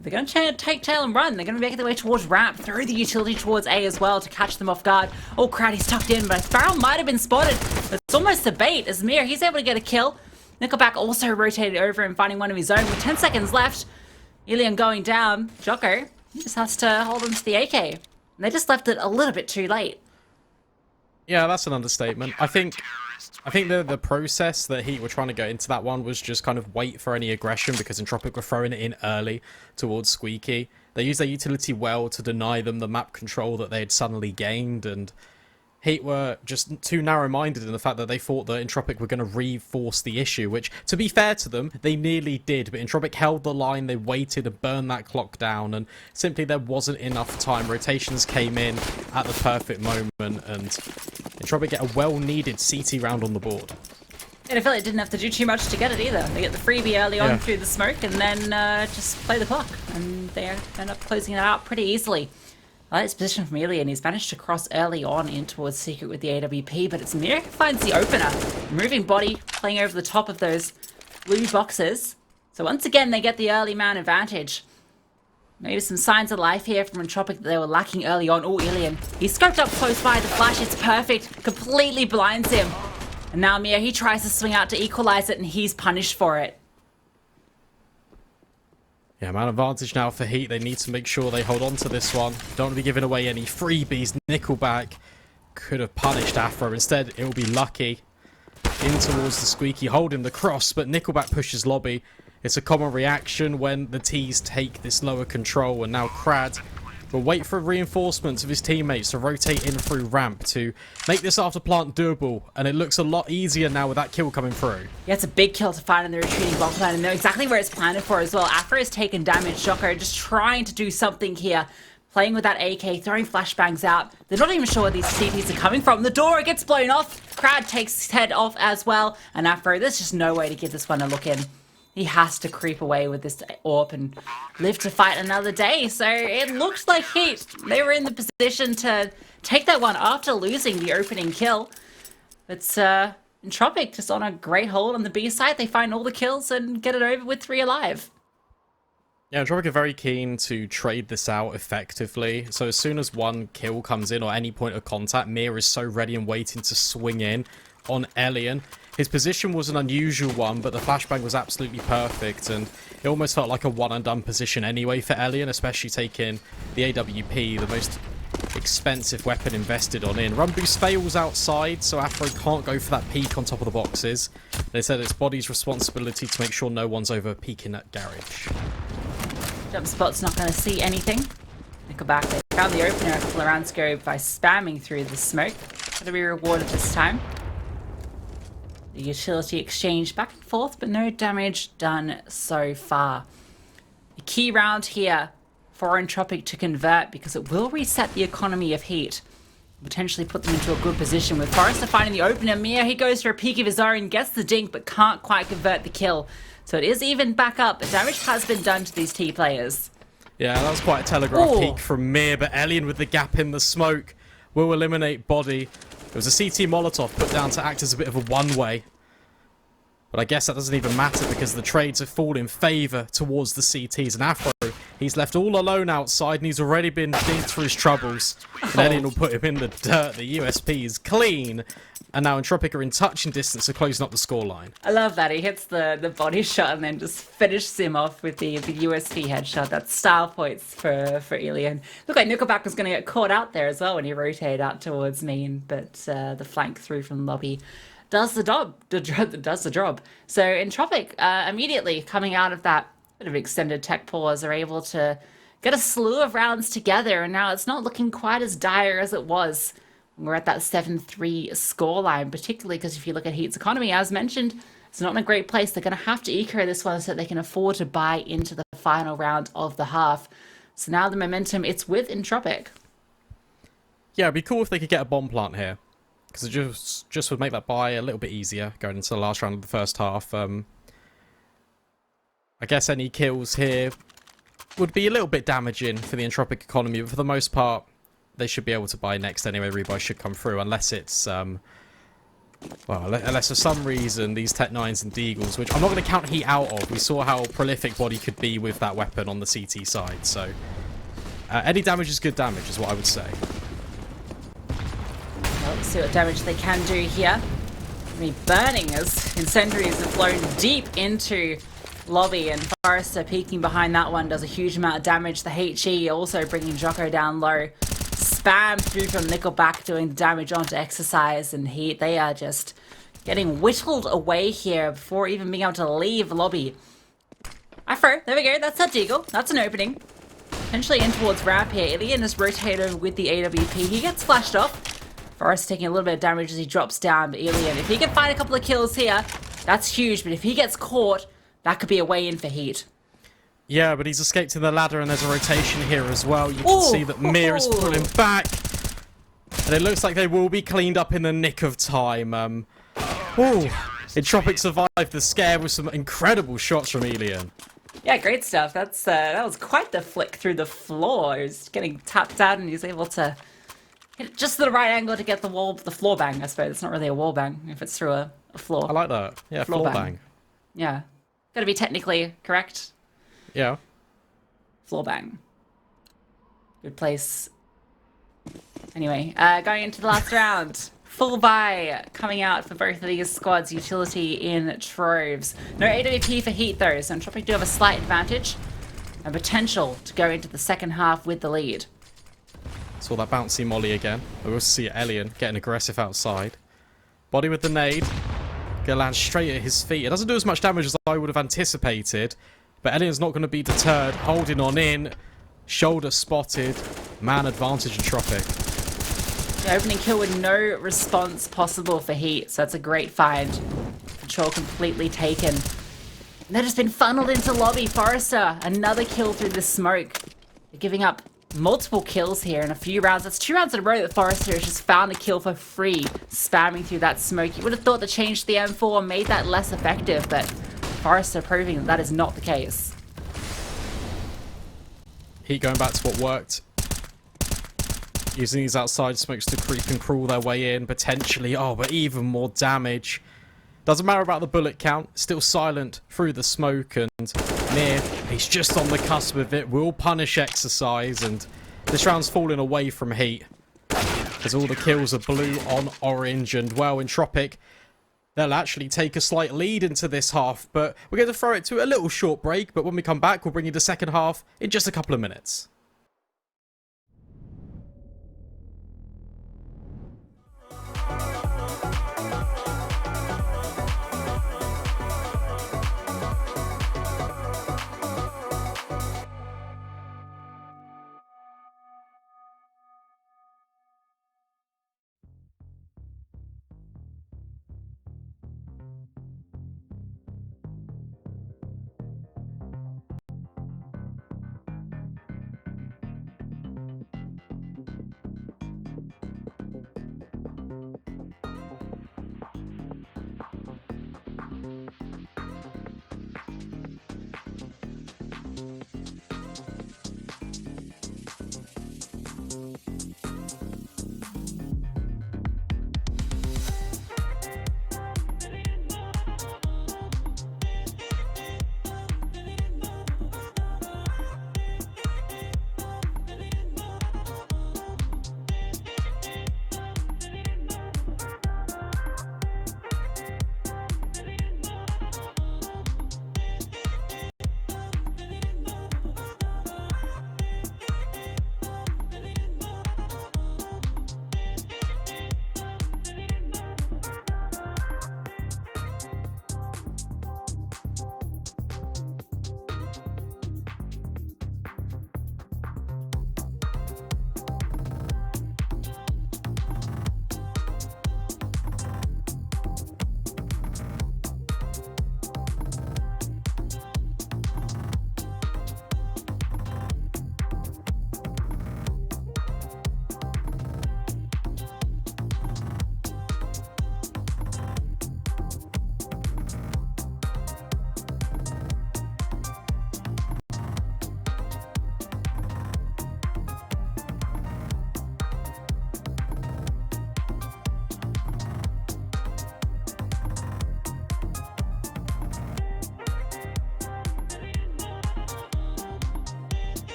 They're going to take tail and run. They're going to make their way towards ramp, throw the utility towards A as well to catch them off guard. Oh, crowd, he's tucked in, but Farrell might have been spotted. It's almost a bait as Mir, he's able to get a kill. Nickelback also rotated over and finding one of his own with 10 seconds left. Ilian going down. Djoko, he just has to hold on to the AK. And they just left it a little bit too late. Yeah, that's an understatement. I think the process that HEET were trying to go into that one was just kind of wait for any aggression, because Entropiq were throwing it in early towards Squeaky. They used their utility well to deny them the map control that they had suddenly gained, and HEET were just too narrow-minded in the fact that they thought that Entropiq were going to reinforce the issue, which, to be fair to them, they nearly did. But Entropiq held the line, they waited and burned that clock down, and simply there wasn't enough time. Rotations came in at the perfect moment, and Entropiq get a well-needed CT round on the board. And I feel like it didn't have to do too much to get it either. They get the freebie early on through the smoke and then just play the clock. And they end up closing it out pretty easily. I like this position from Ilian. He's managed to cross early on in towards Secret with the AWP, but it's Mir who finds the opener. Moving Body, playing over the top of those blue boxes. So once again, they get the early man advantage. Maybe some signs of life here from Entropiq that they were lacking early on. Oh, Ilian. He's scoped up close by. The flash is perfect. Completely blinds him. And now Mir, he tries to swing out to equalize it, and he's punished for it. Yeah, man advantage now for HEET. They need to make sure they hold on to this one. Don't want to be giving away any freebies. Nickelback could have punished Afro. Instead, it will be Lucky in towards the Squeaky, holding the cross, but Nickelback pushes lobby. It's a common reaction when the T's take this lower control, and now Crad will wait for reinforcements of his teammates to rotate in through ramp to make this after plant doable, and it looks a lot easier now with that kill coming through. Yeah, it's a big kill to find in the retreating block plan, and know exactly where it's planted for as well. Afro has taken damage. Djoko just trying to do something here. Playing with that AK, throwing flashbangs out. They're not even sure where these CPs are coming from. The door gets blown off. Crowd takes his head off as well. And Afro, there's just no way to give this one a look in. He has to creep away with this AWP and live to fight another day. So it looked like HEET. They were in the position to take that one after losing the opening kill. It's Entropiq just on a great hold on the B side. They find all the kills and get it over with 3 alive. Yeah, Entropiq are very keen to trade this out effectively. So as soon as one kill comes in or any point of contact, Mir is so ready and waiting to swing in on Elian. His position was an unusual one, but the flashbang was absolutely perfect, and it almost felt like a one-and-done position anyway for Elian, especially taking the AWP, the most expensive weapon invested on in. Run boost fails outside, so Afro can't go for that peek on top of the boxes. They said it's Body's responsibility to make sure no one's over peeking at garage. Jump spot's not going to see anything. Nickelback, they found the opener a couple of rounds ago by spamming through the smoke. Gotta be rewarded this time. The utility exchange back and forth, but no damage done so far. The key round here for Entropiq to convert, because it will reset the economy of HEET. potentially put them into a good position with Forrester finding the opener. Mia, he goes for a peek of his own, gets the dink, but can't quite convert the kill. So it is even back up, but damage has been done to these T players. Yeah, that was quite a telegraph Ooh. peek from Mir, but Elian with the gap in the smoke will eliminate Body. It was a CT Molotov put down to act as a bit of a one-way. But I guess that doesn't even matter because the trades have fallen in favour towards the CTs. And Afro, he's left all alone outside and he's already been dinked for his troubles. And Elian will put him in the dirt. The USP is clean. And now Entropiq are in touching distance of closing up the scoreline. I love that. He hits the body shot and then just finishes him off with the USP headshot. That's style points for Elian. Look like Nickelback was going to get caught out there as well when he rotated out towards me, but the flank through from lobby does the job. Does the job. So Entropiq immediately coming out of that bit of extended tech pause are able to get a slew of rounds together, and now it's not looking quite as dire as it was. We're at that 7-3 scoreline, particularly because if you look at Heat's economy, as mentioned, it's not in a great place. They're going to have to eco this one so that they can afford to buy into the final round of the half. So now the momentum, it's with Entropiq. Yeah, it'd be cool if they could get a bomb plant here. Because it just would make that buy a little bit easier going into the last round of the first half. I guess any kills here would be a little bit damaging for the Entropiq economy, but for the most part, they should be able to buy next anyway. Rebuy should come through, unless it's, well, unless for some reason these Tech 9s and Deagles, which I'm not going to count Heat out of. We saw how prolific Body could be with that weapon on the CT side, so any damage is good damage, is what I would say. Well, let's see what damage they can do here. I mean, burning as incendiaries have flown deep into lobby, and Forrester peeking behind that one does a huge amount of damage. The HE also bringing Djoko down low. Spam through from Nickelback doing damage onto Exercise and Heat. They are just getting whittled away here before even being able to leave lobby. Afro, there we go. That's that Deagle. That's an opening. Potentially in towards ramp here. Elian is rotated with the AWP. He gets flashed off. Forrest taking a little bit of damage as he drops down. But Elian, if he can find a couple of kills here, that's huge. But if he gets caught, that could be a way in for Heat. Yeah, but he's escaped to the ladder and there's a rotation here as well. You can see that Mir is pulling back. And it looks like they will be cleaned up in the nick of time. Entropiq survived the scare with some incredible shots from Elian. Yeah, great stuff. That was quite the flick through the floor. He was getting tapped out and he was able to hit just the right angle to get the floor bang, I suppose. It's not really a wall bang if it's through a floor. I like that. Yeah, floor bang. Yeah. Gotta be technically correct. Yeah. Floor bang. Good place. Anyway, going into the last round. Full buy coming out for both of these squads. Utility in troves. No AWP for Heat though, so Entropiq do have a slight advantage. And potential to go into the second half with the lead. Saw that bouncy molly again. We also see Elian getting aggressive outside. Body with the nade. Gonna land straight at his feet. It doesn't do as much damage as I would have anticipated. But Elian's not going to be deterred. Holding on in. Shoulder spotted. Man advantage Entropiq. The opening kill with no response possible for Heat. So that's a great find. Control completely taken. And they've just been funneled into lobby. Forrester, another kill through the smoke. They're giving up multiple kills here in a few rounds. That's 2 rounds in a row that Forrester has just found a kill for free, spamming through that smoke. You would have thought the change to the M4 made that less effective, but Forrester proving that that is not the case. Heat going back to what worked. Using these outside smokes to creep and crawl their way in, potentially. Oh, but even more damage. Doesn't matter about the bullet count. Still silent through the smoke, and Mir, he's just on the cusp of it. Will punish Exercise, and this round's falling away from Heat. Because all the kills are blue on orange, and well, Entropiq, they'll actually take a slight lead into this half, but we're going to throw it to a little short break, but when we come back, we'll bring you the second half in just a couple of minutes.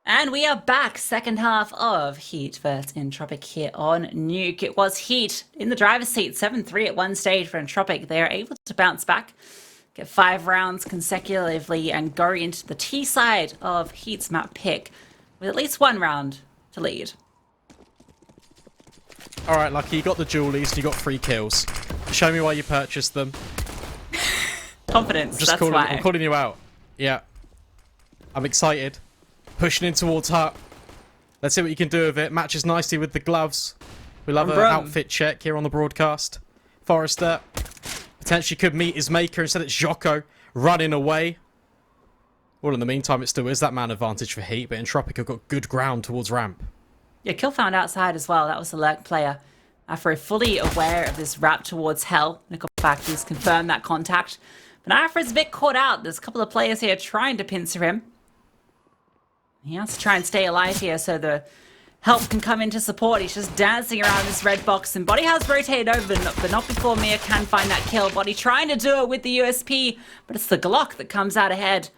And we are back, second half of Heat versus Entropiq here on Nuke. It was Heat in the driver's seat, 7-3 at one stage for Entropiq. They are able to bounce back, get 5 rounds consecutively, and go into the T side of Heat's map pick with at least 1 round to lead. All right, Lucky, you got the Julies and you got 3 kills. Show me why you purchased them. Confidence, that's why. I'm calling you out. Yeah. I'm excited. Pushing in towards Hut. Let's see what you can do with it. Matches nicely with the gloves. We love an outfit check here on the broadcast. Forrester potentially could meet his maker. Instead it's Djoko running away. Well, in the meantime, it still is that man advantage for Heat, but Entropiq have got good ground towards ramp. Yeah, kill found outside as well. That was the lurk player. Afro fully aware of this wrap towards Hell. Nickelback confirmed that contact. But Afro's a bit caught out. There's a couple of players here trying to pincer him. He has to try and stay alive here so the help can come into support. He's just dancing around this red box, and Body has rotated over, but not before Mia can find that kill. Body trying to do it with the USP, but it's the Glock that comes out ahead.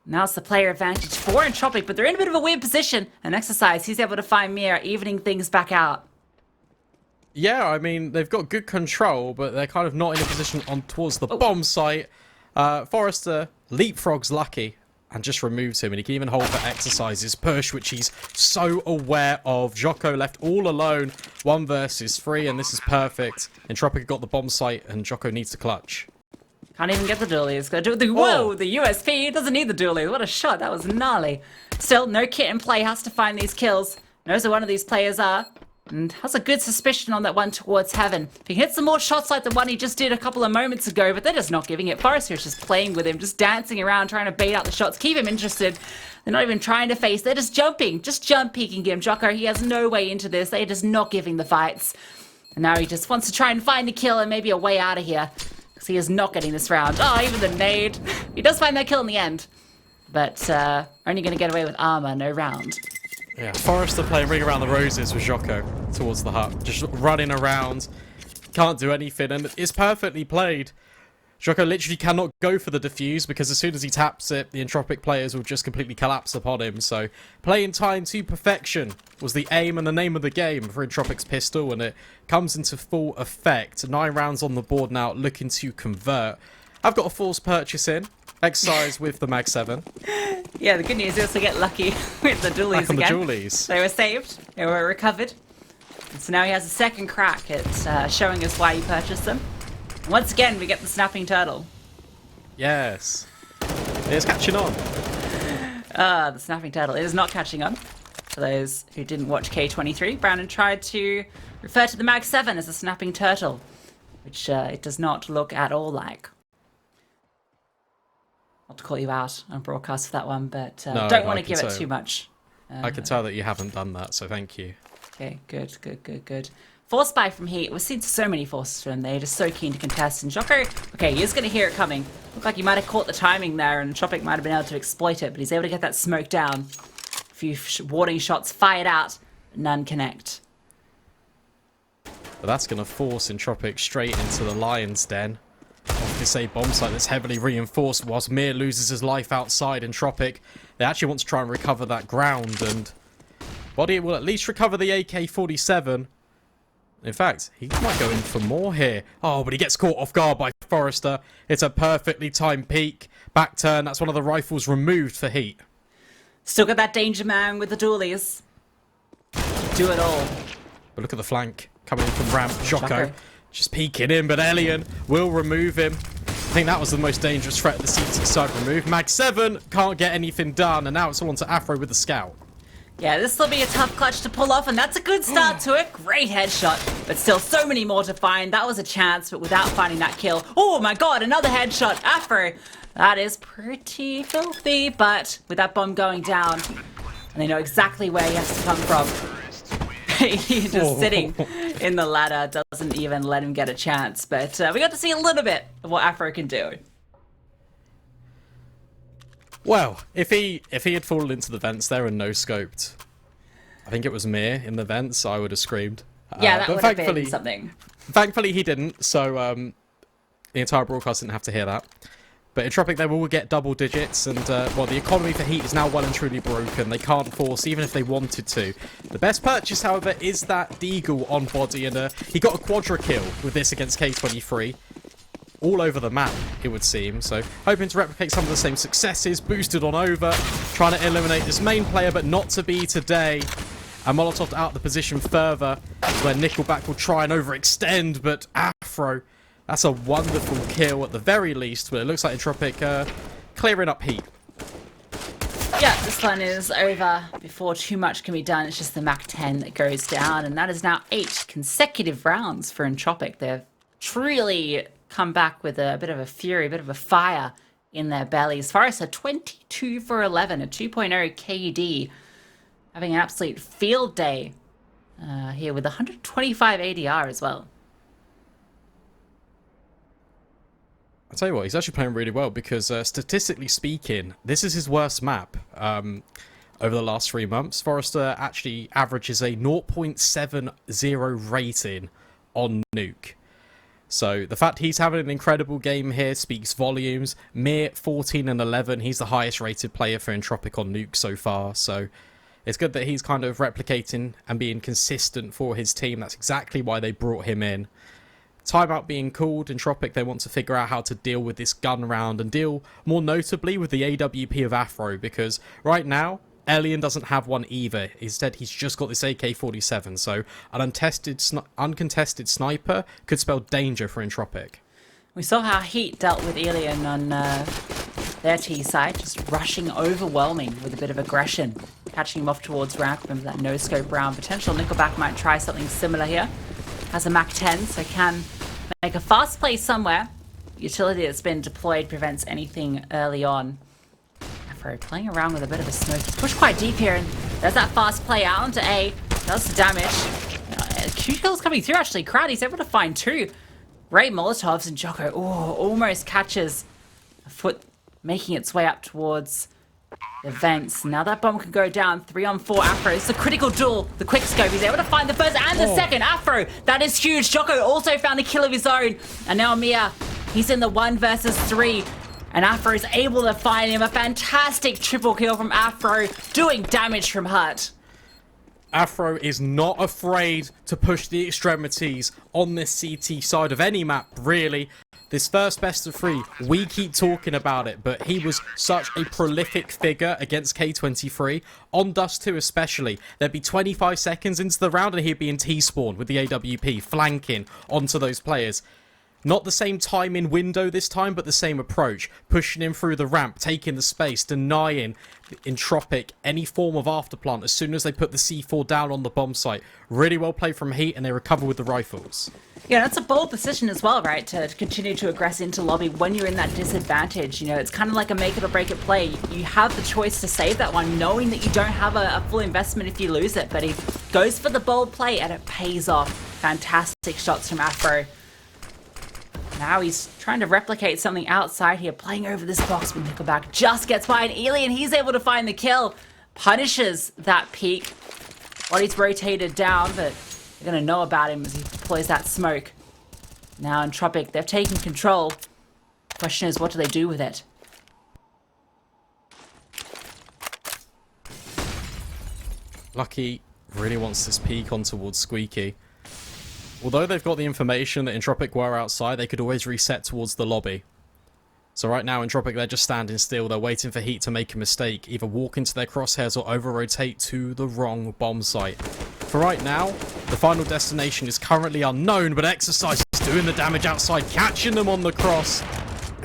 Now it's the player advantage for Entropiq, but they're in a bit of a weird position. And Exercise, he's able to find Mia, evening things back out. Yeah, I mean, they've got good control, but they're kind of not in a position on towards the bomb site. Forrester leapfrogs Lucky and just removes him, and he can even hold for Exercise's push, which he's so aware of. Djoko left all alone, 1 versus 3, and this is perfect. Entropiq got the bomb site, and Djoko needs to clutch. Can't even get the dualies. Gotta do the whoa, the USP doesn't need the dualies. What a shot, that was gnarly. Still, no kit in play, has to find these kills. Knows where one of these players are, and has a good suspicion on that one towards Heaven. If he hits some more shots like the one he just did a couple of moments ago, but they're just not giving it. Forrester is just playing with him, just dancing around, trying to bait out the shots, keep him interested. They're not even trying to face, they're just jumping, just jump peeking him. Djoko, he has no way into this, they're just not giving the fights. And now he just wants to try and find a kill and maybe a way out of here, because he is not getting this round. Oh, even the nade. He does find that kill in the end, but only going to get away with armor, no round. Yeah, Forrester playing Ring Around the Roses with Djoko towards the hut. Just running around. Can't do anything, and it's perfectly played. Djoko literally cannot go for the defuse, because as soon as he taps it, the Entropiq players will just completely collapse upon him. So, playing time to perfection was the aim and the name of the game for Entropiq's pistol, and it comes into full effect. 9 rounds on the board now, looking to convert. I've got a forced purchase in. Exercise with the Mag 7. Yeah, the good news is to get lucky with the dualies Back on again. the Julies. They were saved. They were recovered. And so now he has a second crack at showing us why he purchased them. And once again, we get the snapping turtle. Yes. It's catching on. The snapping turtle. It is not catching on. For those who didn't watch K23, Brandon tried to refer to the Mag 7 as a snapping turtle, which it does not look at all like. Not to call you out on broadcast for that one, but No, don't want I to can give it tell. too much. I can tell that you haven't done that, so thank you. Okay, good. Force buy from Heat. We've seen so many forces from them. They're just so keen to contest. And Djoko, okay, he is going to hear it coming. Looked like he might have caught the timing there, and Entropiq might have been able to exploit it, but he's able to get that smoke down. A few warning shots fired out, but none connect. But that's going to force Entropiq straight into the Lion's Den. Off this A bomb site that's heavily reinforced, whilst Mir loses his life outside. Entropiq, they actually want to try and recover that ground, and Body will at least recover the AK-47. In fact, he might go in for more here. Oh, but he gets caught off guard by Forrester. It's a perfectly timed peek. Back turn, that's one of the rifles removed for Heat. Still got that danger man with the dualies. Do it all. But look at the flank coming in from ramp. Djoko Djoko. just peeking in, but Elian will remove him. I think that was the most dangerous threat the CT side removed. Mag 7 can't get anything done, and now it's all on to Afro with the scout. Yeah, this will be a tough clutch to pull off, and that's a good start to it. Great headshot, but still so many more to find. That was a chance, but without finding that kill. Oh my god, another headshot. Afro. That is pretty filthy, but with that bomb going down, and they know exactly where he has to come from. He's just sitting in the ladder, doesn't even let him get a chance. But we got to see a little bit of what Afro can do. Well, if he had fallen into the vents there and no-scoped, I think it was Mir in the vents, I would have screamed. Yeah, that but would have been something. Thankfully he didn't, so the entire broadcast didn't have to hear that. But Entropiq, they will get double digits, and, well, the economy for HEET is now well and truly broken. They can't force, even if they wanted to. The best purchase, however, is that Deagle on body, and he got a quadra kill with this against K23. All over the map, it would seem. So, hoping to replicate some of the same successes, boosted on over, trying to eliminate this main player, but not to be today. And Molotov out the position further, where Nickelback will try and overextend, but Afro, that's a wonderful kill at the very least, but it looks like Entropiq clearing up HEET. Yeah, this one is over before too much can be done. It's just the Mach 10 that goes down, and that is now 8 consecutive rounds for Entropiq. They've truly come back with a bit of a fury, a bit of a fire in their bellies. Forrester 22 for 11, a 2.0 KD, having an absolute field day here with 125 ADR as well. I'll tell you what, he's actually playing really well because statistically speaking, this is his worst map over the last 3 months. Forrester actually averages a 0.70 rating on Nuke. So the fact he's having an incredible game here speaks volumes. Mere 14 and 11, he's the highest rated player for Entropiq on Nuke so far. So it's good that he's kind of replicating and being consistent for his team. That's exactly why they brought him in. Timeout being called, Entropiq, they want to figure out how to deal with this gun round and deal more notably with the AWP of Afro, because right now, Alien doesn't have one either. Instead, he's just got this AK-47, so an uncontested sniper could spell danger for Entropiq. We saw how HEET dealt with Alien on their T side, just rushing, overwhelming with a bit of aggression, catching him off towards ramp. Remember that no-scope round. Potential Nickelback might try something similar here. Has a Mach 10, so can make a fast play somewhere. Utility that's been deployed prevents anything early on. Afro playing around with a bit of a smoke. He's pushed quite deep here, and there's that fast play out onto A. Does the damage. Q kills coming through, actually. Crowdy's able to find 2. Great Molotovs, and Djoko almost catches a foot, making its way up towards the vents. Now that bomb can go down. 3-on-4 Afro. It's a critical duel. The quick scope. He's able to find the first and the second. Afro. That is huge. Djoko also found a kill of his own. And now Mia. He's in the 1 versus 3. And Afro is able to find him. A fantastic triple kill from Afro. Doing damage from HUT. Afro is not afraid to push the extremities on this CT side of any map, really. This first best of 3, we keep talking about it, but he was such a prolific figure against K23. On Dust 2 especially, there'd be 25 seconds into the round and he'd be in T-spawn with the AWP, flanking onto those players. Not the same timing window this time, but the same approach. Pushing him through the ramp, taking the space, denying Entropiq any form of afterplant as soon as they put the C4 down on the bomb site. Really well played from HEET, and they recover with the rifles. Yeah, that's a bold decision as well, right? To continue to aggress into lobby when you're in that disadvantage. You know, it's kind of like a make it or break it play. You have the choice to save that one, knowing that you don't have a full investment if you lose it. But he goes for the bold play, and it pays off. Fantastic shots from Afro. Now he's trying to replicate something outside here, playing over this box with Nickelback. Just gets by an Alien. He's able to find the kill. Punishes that peak. Body's rotated down, but they're going to know about him as he deploys that smoke. Now Entropiq, they've taken control. Question is, what do they do with it? Lucky really wants this peek on towards Squeaky. Although they've got the information that Entropiq were outside, they could always reset towards the lobby. So right now, Entropiq, they're just standing still. They're waiting for HEET to make a mistake. Either walk into their crosshairs or over-rotate to the wrong bomb site. For right now, the final destination is currently unknown, but Exercise is doing the damage outside, catching them on the cross.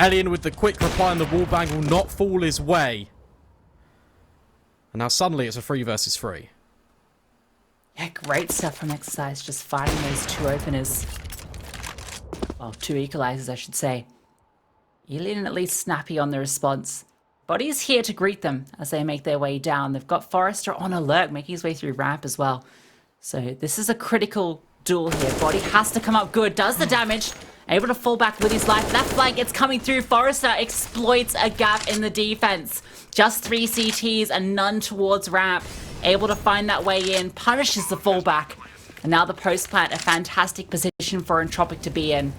Alien with the quick reply on the wallbang will not fall his way. And now suddenly it's a 3 versus 3. Yeah, great stuff from Exercise, just finding those 2 openers. Well, 2 equalizers, I should say. Alien at least snappy on the response. Body's here to greet them as they make their way down. They've got Forrester on alert, making his way through ramp as well. So this is a critical duel here. Body has to come up good, does the damage. Able to fall back with his life. Left flank, it's coming through. Forrester exploits a gap in the defense. Just 3 CTs and none towards ramp. Able to find that way in, punishes the fallback. And now the post plant, a fantastic position for Entropiq to be in.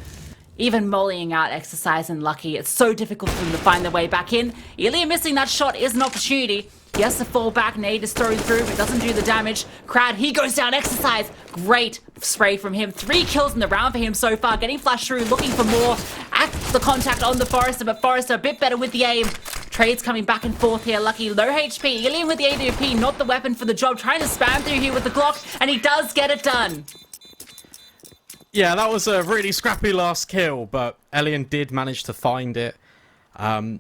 even mollying out Exercise and Lucky. It's so difficult for them to find their way back in. Ilya missing that shot is an opportunity. He has to fall back. Nade is thrown through, but doesn't do the damage. Crowd, he goes down. Exercise. Great spray from him. 3 kills in the round for him so far. Getting flashed through, looking for more. At the contact on the Forester, but Forester a bit better with the aim. Trades coming back and forth here. Lucky, low HP. Ilya with the AWP, not the weapon for the job. Trying to spam through here with the Glock, and he does get it done. Yeah, that was a really scrappy last kill, but Elian did manage to find it. I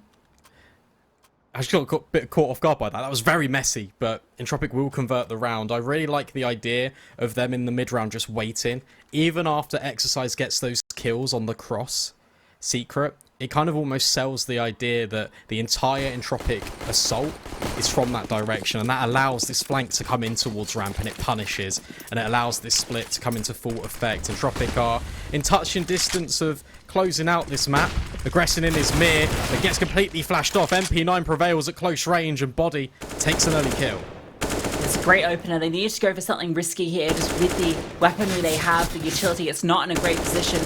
just got a bit caught off guard by that. That was very messy, but Entropiq will convert the round. I really like the idea of them in the mid-round just waiting. Even after Exercise gets those kills on the cross secret, it kind of almost sells the idea that the entire Entropiq assault is from that direction, and that allows this flank to come in towards ramp, and it punishes, and it allows this split to come into full effect. Entropiq are in touching distance of closing out this map. Aggressing in his mirror, but gets completely flashed off. MP9 prevails at close range, and Body takes an early kill. It's a great opener. They need to go for something risky here, just with the weaponry they have, the utility. It's not in a great position.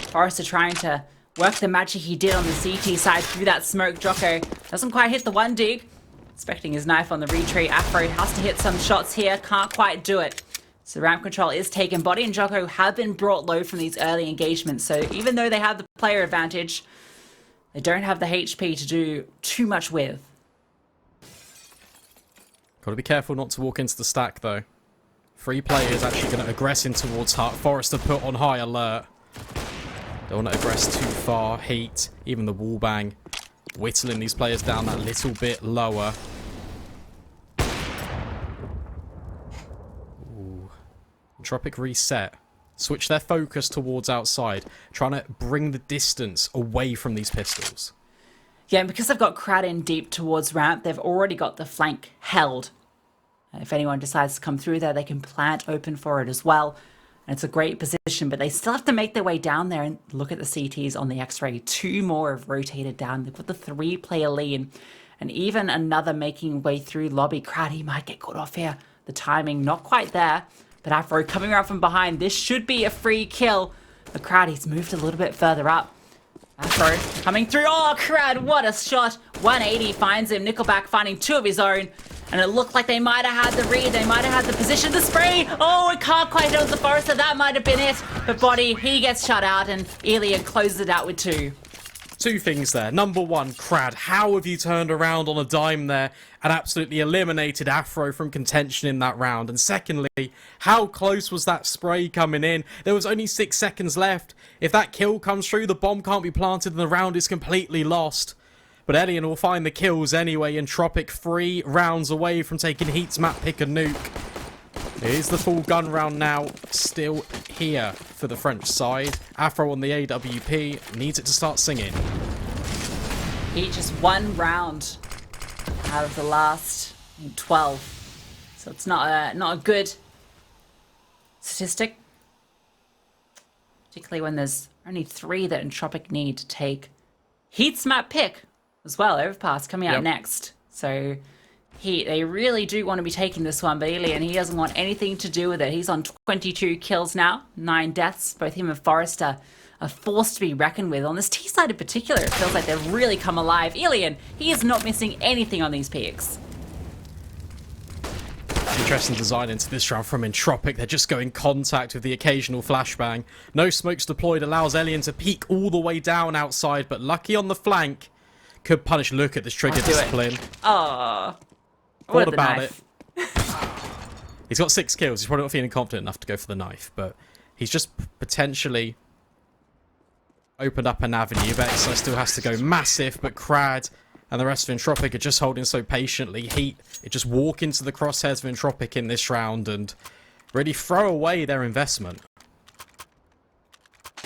Forrester trying to work the magic he did on the CT side through that smoke. Djoko doesn't quite hit the one dig. Expecting his knife on the retreat. Afro has to hit some shots here. Can't quite do it. So ramp control is taken. Body and Djoko have been brought low from these early engagements. So even though they have the player advantage, they don't have the HP to do too much with. Got to be careful not to walk into the stack, though. 3 players actually going to aggress in towards Hut. Forrester put on high alert. Don't want to aggress too far. Heat, even the wall bang, whittling these players down that little bit lower. Ooh. Entropiq reset. Switch their focus towards outside, trying to bring the distance away from these pistols. Yeah, and because they've got crowd in deep towards ramp, they've already got the flank held. If anyone decides to come through there, they can plant open for it as well. And it's a great position, but they still have to make their way down there. And look at the CTs on the X-ray. 2 more have rotated down. They've got the 3-player lead. And even another making way through lobby. Crowd, he might get caught off here. The timing, not quite there. But Afro coming around from behind. This should be a free kill. The Crowd, he's moved a little bit further up. Afro coming through. Oh, Crowd, what a shot. 180 finds him. Nickelback finding 2 of his own. And it looked like they might have had the read. They might have had the position to spray. Oh, it can't quite hit the Forester. That might have been it. But Body, he gets shut out. And Ilya closes it out with 2. 2 things there. Number 1, Crad, how have you turned around on a dime there and absolutely eliminated Afro from contention in that round? And secondly, how close was that spray coming in? There was only 6 seconds left. If that kill comes through, the bomb can't be planted and the round is completely lost. But Elian will find the kills anyway. Entropiq 3 rounds away from taking Heat's map pick and nuke. Here's the full gun round now, still here for the French side. Afro on the AWP, needs it to start singing. Heat just 1 round out of the last 12. So it's not a good statistic. Particularly when there's only 3 that Entropiq need to take. Heat's map pick as well, Overpass coming out next. So they really do want to be taking this one, but Elian, he doesn't want anything to do with it. He's on 22 kills now, 9 deaths. Both him and Forrester are forced to be reckoned with. On this T side in particular, it feels like they've really come alive. Elian, he is not missing anything on these picks. Interesting design into this round from Entropiq. They're just going contact with the occasional flashbang. No smokes deployed allows Elian to peek all the way down outside, but Lucky on the flank could punish. Look at this trigger discipline. Oh, what about it? He's got 6 kills. He's probably not feeling confident enough to go for the knife, but he's just potentially opened up an avenue. Exo still has to go massive, but Crad and the rest of Entropiq are just holding so patiently. Heat, it just walk into the crosshairs of Entropiq in this round and really throw away their investment.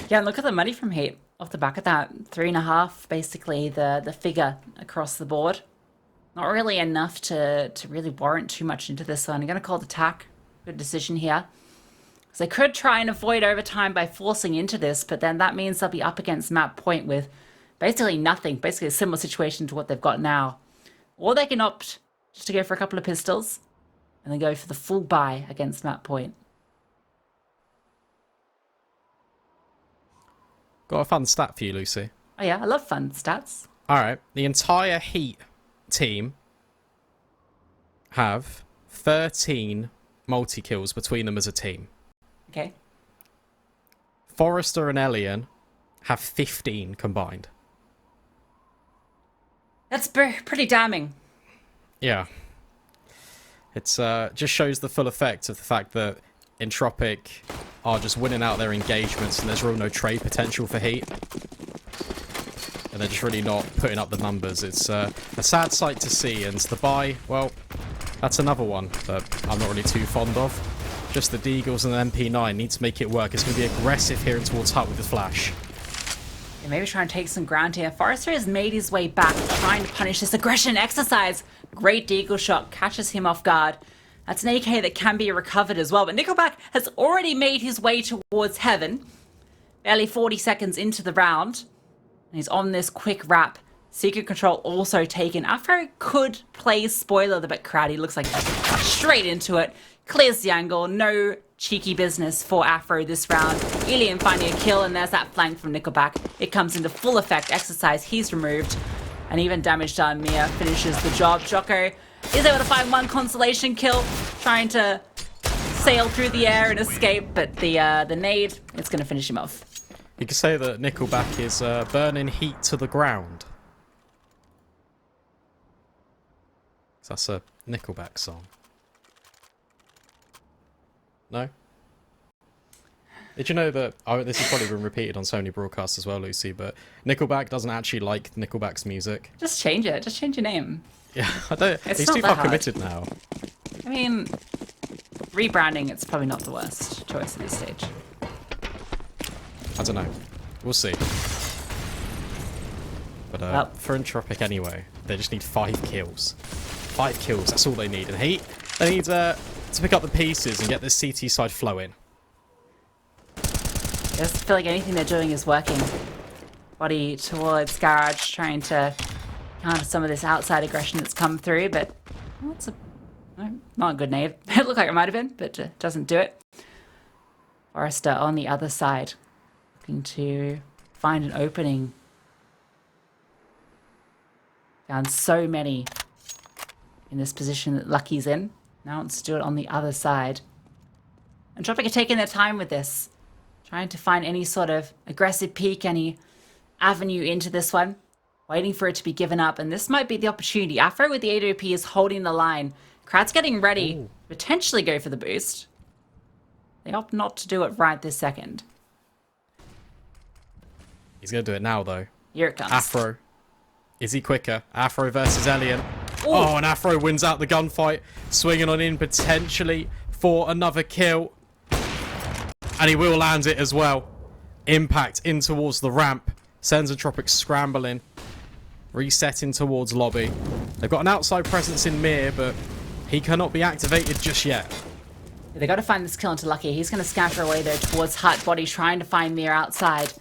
Yeah, and look at the money from Heat off the back of that. 3.5, basically, the figure across the board. Not really enough to really warrant too much into this one. I'm going to call it attack. Good decision here. So they could try and avoid overtime by forcing into this, but then that means they'll be up against map point with basically nothing. Basically a similar situation to what they've got now. Or they can opt just to go for a couple of pistols and then go for the full buy against map point. Got a fun stat for you, Lucy. Oh yeah, I love fun stats. All right. The entire HEET team have 13 multi-kills between them as a team. Okay. Forrester and Elian have 15 combined. That's pretty damning. Yeah. It's just shows the full effect of the fact that Entropiq are just winning out their engagements and there's real no trade potential for HEET. And they're just really not putting up the numbers. It's a sad sight to see, and the buy, well, that's another one that I'm not really too fond of. Just the Deagles and the MP9 need to make it work. It's going to be aggressive here towards Hut with the flash. Yeah, maybe try and take some ground here. Forrester has made his way back, trying to punish this aggression exercise. Great Deagle shot, catches him off guard. That's an AK that can be recovered as well. But Nickelback has already made his way towards Heaven. Barely 40 seconds into the round. And he's on this quick wrap. Secret control also taken. Afro could play spoiler a bit crowdy. Looks like straight into it. Clears the angle. No cheeky business for Afro this round. Elian finding a kill, and there's that flank from Nickelback. It comes into full effect. Exercise, he's removed. And even damage done. Mia finishes the job. Djoko is able to find one consolation kill. Trying to sail through the air and escape, but the nade, it's going to finish him off. You could say that Nickelback is burning HEET to the ground. That's a Nickelback song. No? Did you know that, oh, this has probably been repeated on so many broadcasts as well, Lucy, but Nickelback doesn't actually like Nickelback's music. Just change it. Just change your name. Yeah, I don't, It's he's not too that far hard. committed now. I mean, rebranding, it's probably not the worst choice at this stage. I don't know. We'll see. But Well. for Entropiq anyway, they just need 5 kills. 5 kills, that's all they need. And HEET, they need to pick up the pieces and get this CT side flowing. I just feel like anything they're doing is working. Body towards Garage, trying to counter some of this outside aggression that's come through, but well, it's not a good nade. It looked like it might have been, but doesn't do it. Forrester on the other side, looking to find an opening. Found so many in this position that Lucky's in. Now wants to do it on the other side. Entropiq are taking their time with this. Trying to find any sort of aggressive peek, any avenue into this one. Waiting for it to be given up, and this might be the opportunity. Afro with the AWP is holding the line. Crowd's getting ready to potentially go for the boost. They opt not to do it right this second. He's going to do it now, though. Here it comes. Afro. Is he quicker? Afro versus Elian. Oh, and Afro wins out the gunfight. Swinging on in potentially for another kill. And he will land it as well. Impact in towards the ramp. Sends Entropiq scrambling. Resetting towards lobby. They've got an outside presence in Mir, but he cannot be activated just yet. They got to find this kill into Lucky. He's going to scatter away though towards Hut. Body trying to find Mir outside.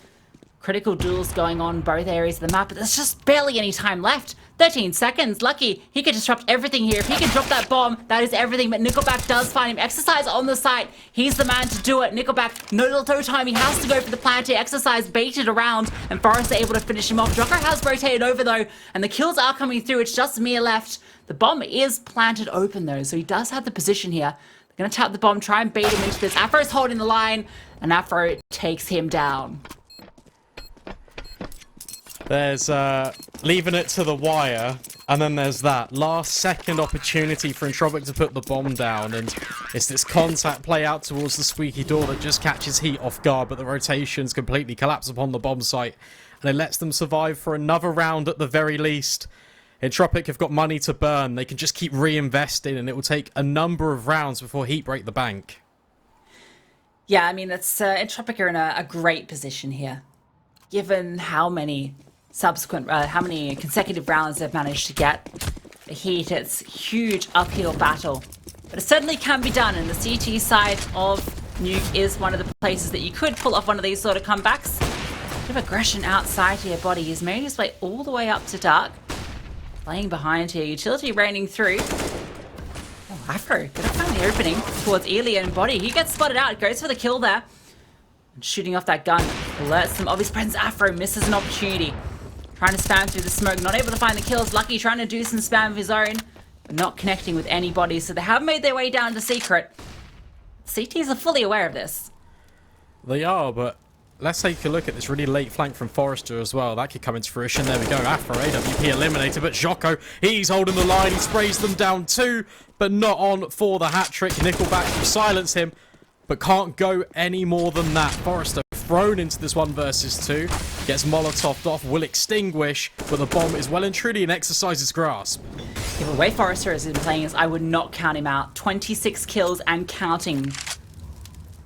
Critical duels going on both areas of the map, but there's just barely any time left. 13 seconds. Lucky, he could disrupt everything here. If he can drop that bomb, that is everything. But Nickelback does find him. Exercise on the site. He's the man to do it. Nickelback, no little time. He has to go for the plant here. Exercise baited around, and Forrester able to finish him off. Djoko has rotated over though, and the kills are coming through. It's just Mir left. The bomb is planted open though, so he does have the position here. They're going to tap the bomb, try and bait him into this. Afro's holding the line, and Afro takes him down. There's leaving it to the wire, and then there's that last second opportunity for Entropiq to put the bomb down, and it's this contact play out towards the squeaky door that just catches HEET off guard, but the rotations completely collapse upon the bomb site, and it lets them survive for another round at the very least. Entropiq have got money to burn. They can just keep reinvesting, and it will take a number of rounds before HEET break the bank. Yeah, I mean, that's Entropiq are in a great position here, given how many consecutive rounds they've managed to get. The HEET, it's huge uphill battle, but it certainly can be done, and the CT side of Nuke is one of the places that you could pull off one of these sort of comebacks. Bit of aggression outside here. Body, he's made his way all the way up to Dark. Playing behind here, utility raining through. Oh, Afro, gonna find the opening towards Elian. Body, he gets spotted out, goes for the kill there. And shooting off that gun. Alerts them of his presence. Afro misses an opportunity. Trying to spam through the smoke, not able to find the kills. Lucky trying to do some spam of his own, but not connecting with anybody. So they have made their way down to Secret. CTs are fully aware of this. They are, but let's take a look at this really late flank from Forrester as well. That could come into fruition. There we go. Afro, AWP eliminated, but Djoko, he's holding the line. He sprays them down too, but not on for the hat-trick. Nickelback will silence him, but can't go any more than that. Forrester thrown into this 1 versus 2. Gets Molotoved off, will extinguish, but the bomb is well and truly in Exercise's grasp. Yeah, the way Forrester has been playing is I would not count him out. 26 kills and counting.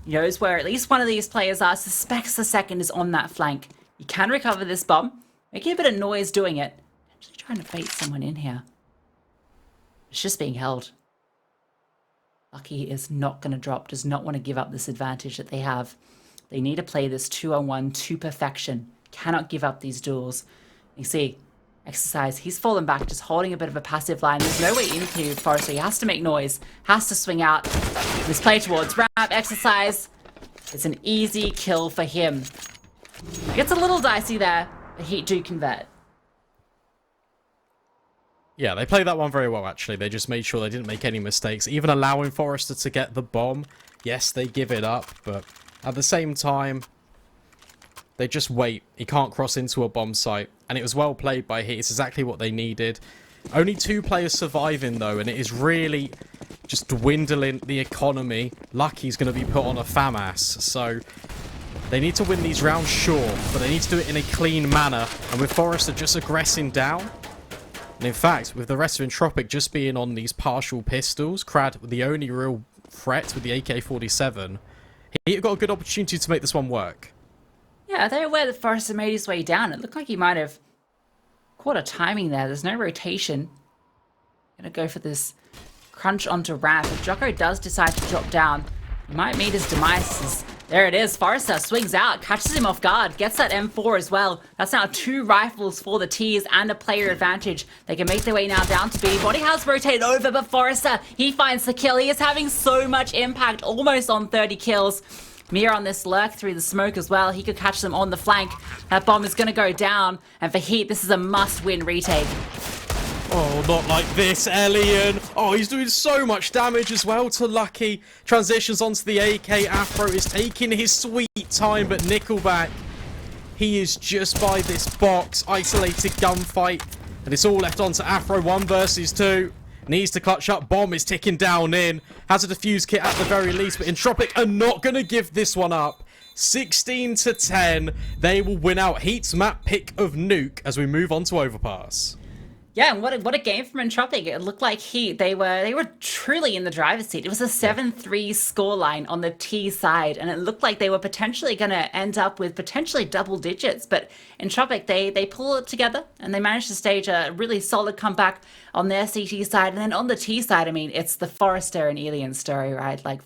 He knows where at least one of these players are, suspects the second is on that flank. You can recover this bomb, making a bit of noise doing it. Actually trying to bait someone in here. It's just being held. Lucky is not going to drop, does not want to give up this advantage that they have. They need to play this 2-on-1 to perfection. Cannot give up these duels. You see, Exercise, he's fallen back, just holding a bit of a passive line. There's no way into Forrester. He has to make noise, has to swing out. This play towards ramp. Exercise. It's an easy kill for him. It gets a little dicey there, but Heat do convert. Yeah, they played that one very well, actually. They just made sure they didn't make any mistakes. Even allowing Forrester to get the bomb. Yes, they give it up, but at the same time, they just wait. He can't cross into a bomb site. And it was well played by Heat. It's exactly what they needed. Only 2 players surviving, though, and it is really just dwindling the economy. Lucky's going to be put on a FAMAS, so they need to win these rounds, sure, but they need to do it in a clean manner. And with Forrester just aggressing down, and in fact, with the rest of Entropiq just being on these partial pistols, Crad, the only real threat with the AK-47, Heat got a good opportunity to make this one work. Yeah, they're aware that Forrester made his way down. It looked like he might have caught a timing there. There's no rotation. Gonna go for this crunch onto ramp. If Djoko does decide to drop down, he might meet his demise. There it is. Forrester swings out, catches him off guard, gets that M4 as well. That's now 2 rifles for the T's and a player advantage. They can make their way now down to B. Body has rotated over, but Forrester, he finds the kill. He is having so much impact, almost on 30 kills. Mir on this lurk through the smoke as well. He could catch them on the flank. That bomb is going to go down. And for Heat, this is a must-win retake. Oh, not like this, Elian. Oh, he's doing so much damage as well to Lucky. Transitions onto the AK. Afro is taking his sweet time, but Nickelback, he is just by this box. Isolated gunfight. And it's all left on to Afro. 1 versus 2. Needs to clutch up. Bomb is ticking down in. Has a defuse kit at the very least, but Entropiq are not going to give this one up. 16-10. They will win out Heat's map pick of Nuke as we move on to Overpass. Yeah, and what a game from Entropiq. It looked like Heat, they were truly in the driver's seat. It was a 7-3 scoreline on the T side, and it looked like they were potentially going to end up with potentially double digits. But Entropiq, they pull it together, and they managed to stage a really solid comeback on their CT side. And then on the T side, I mean, it's the Forrester and Elian story, right? Like,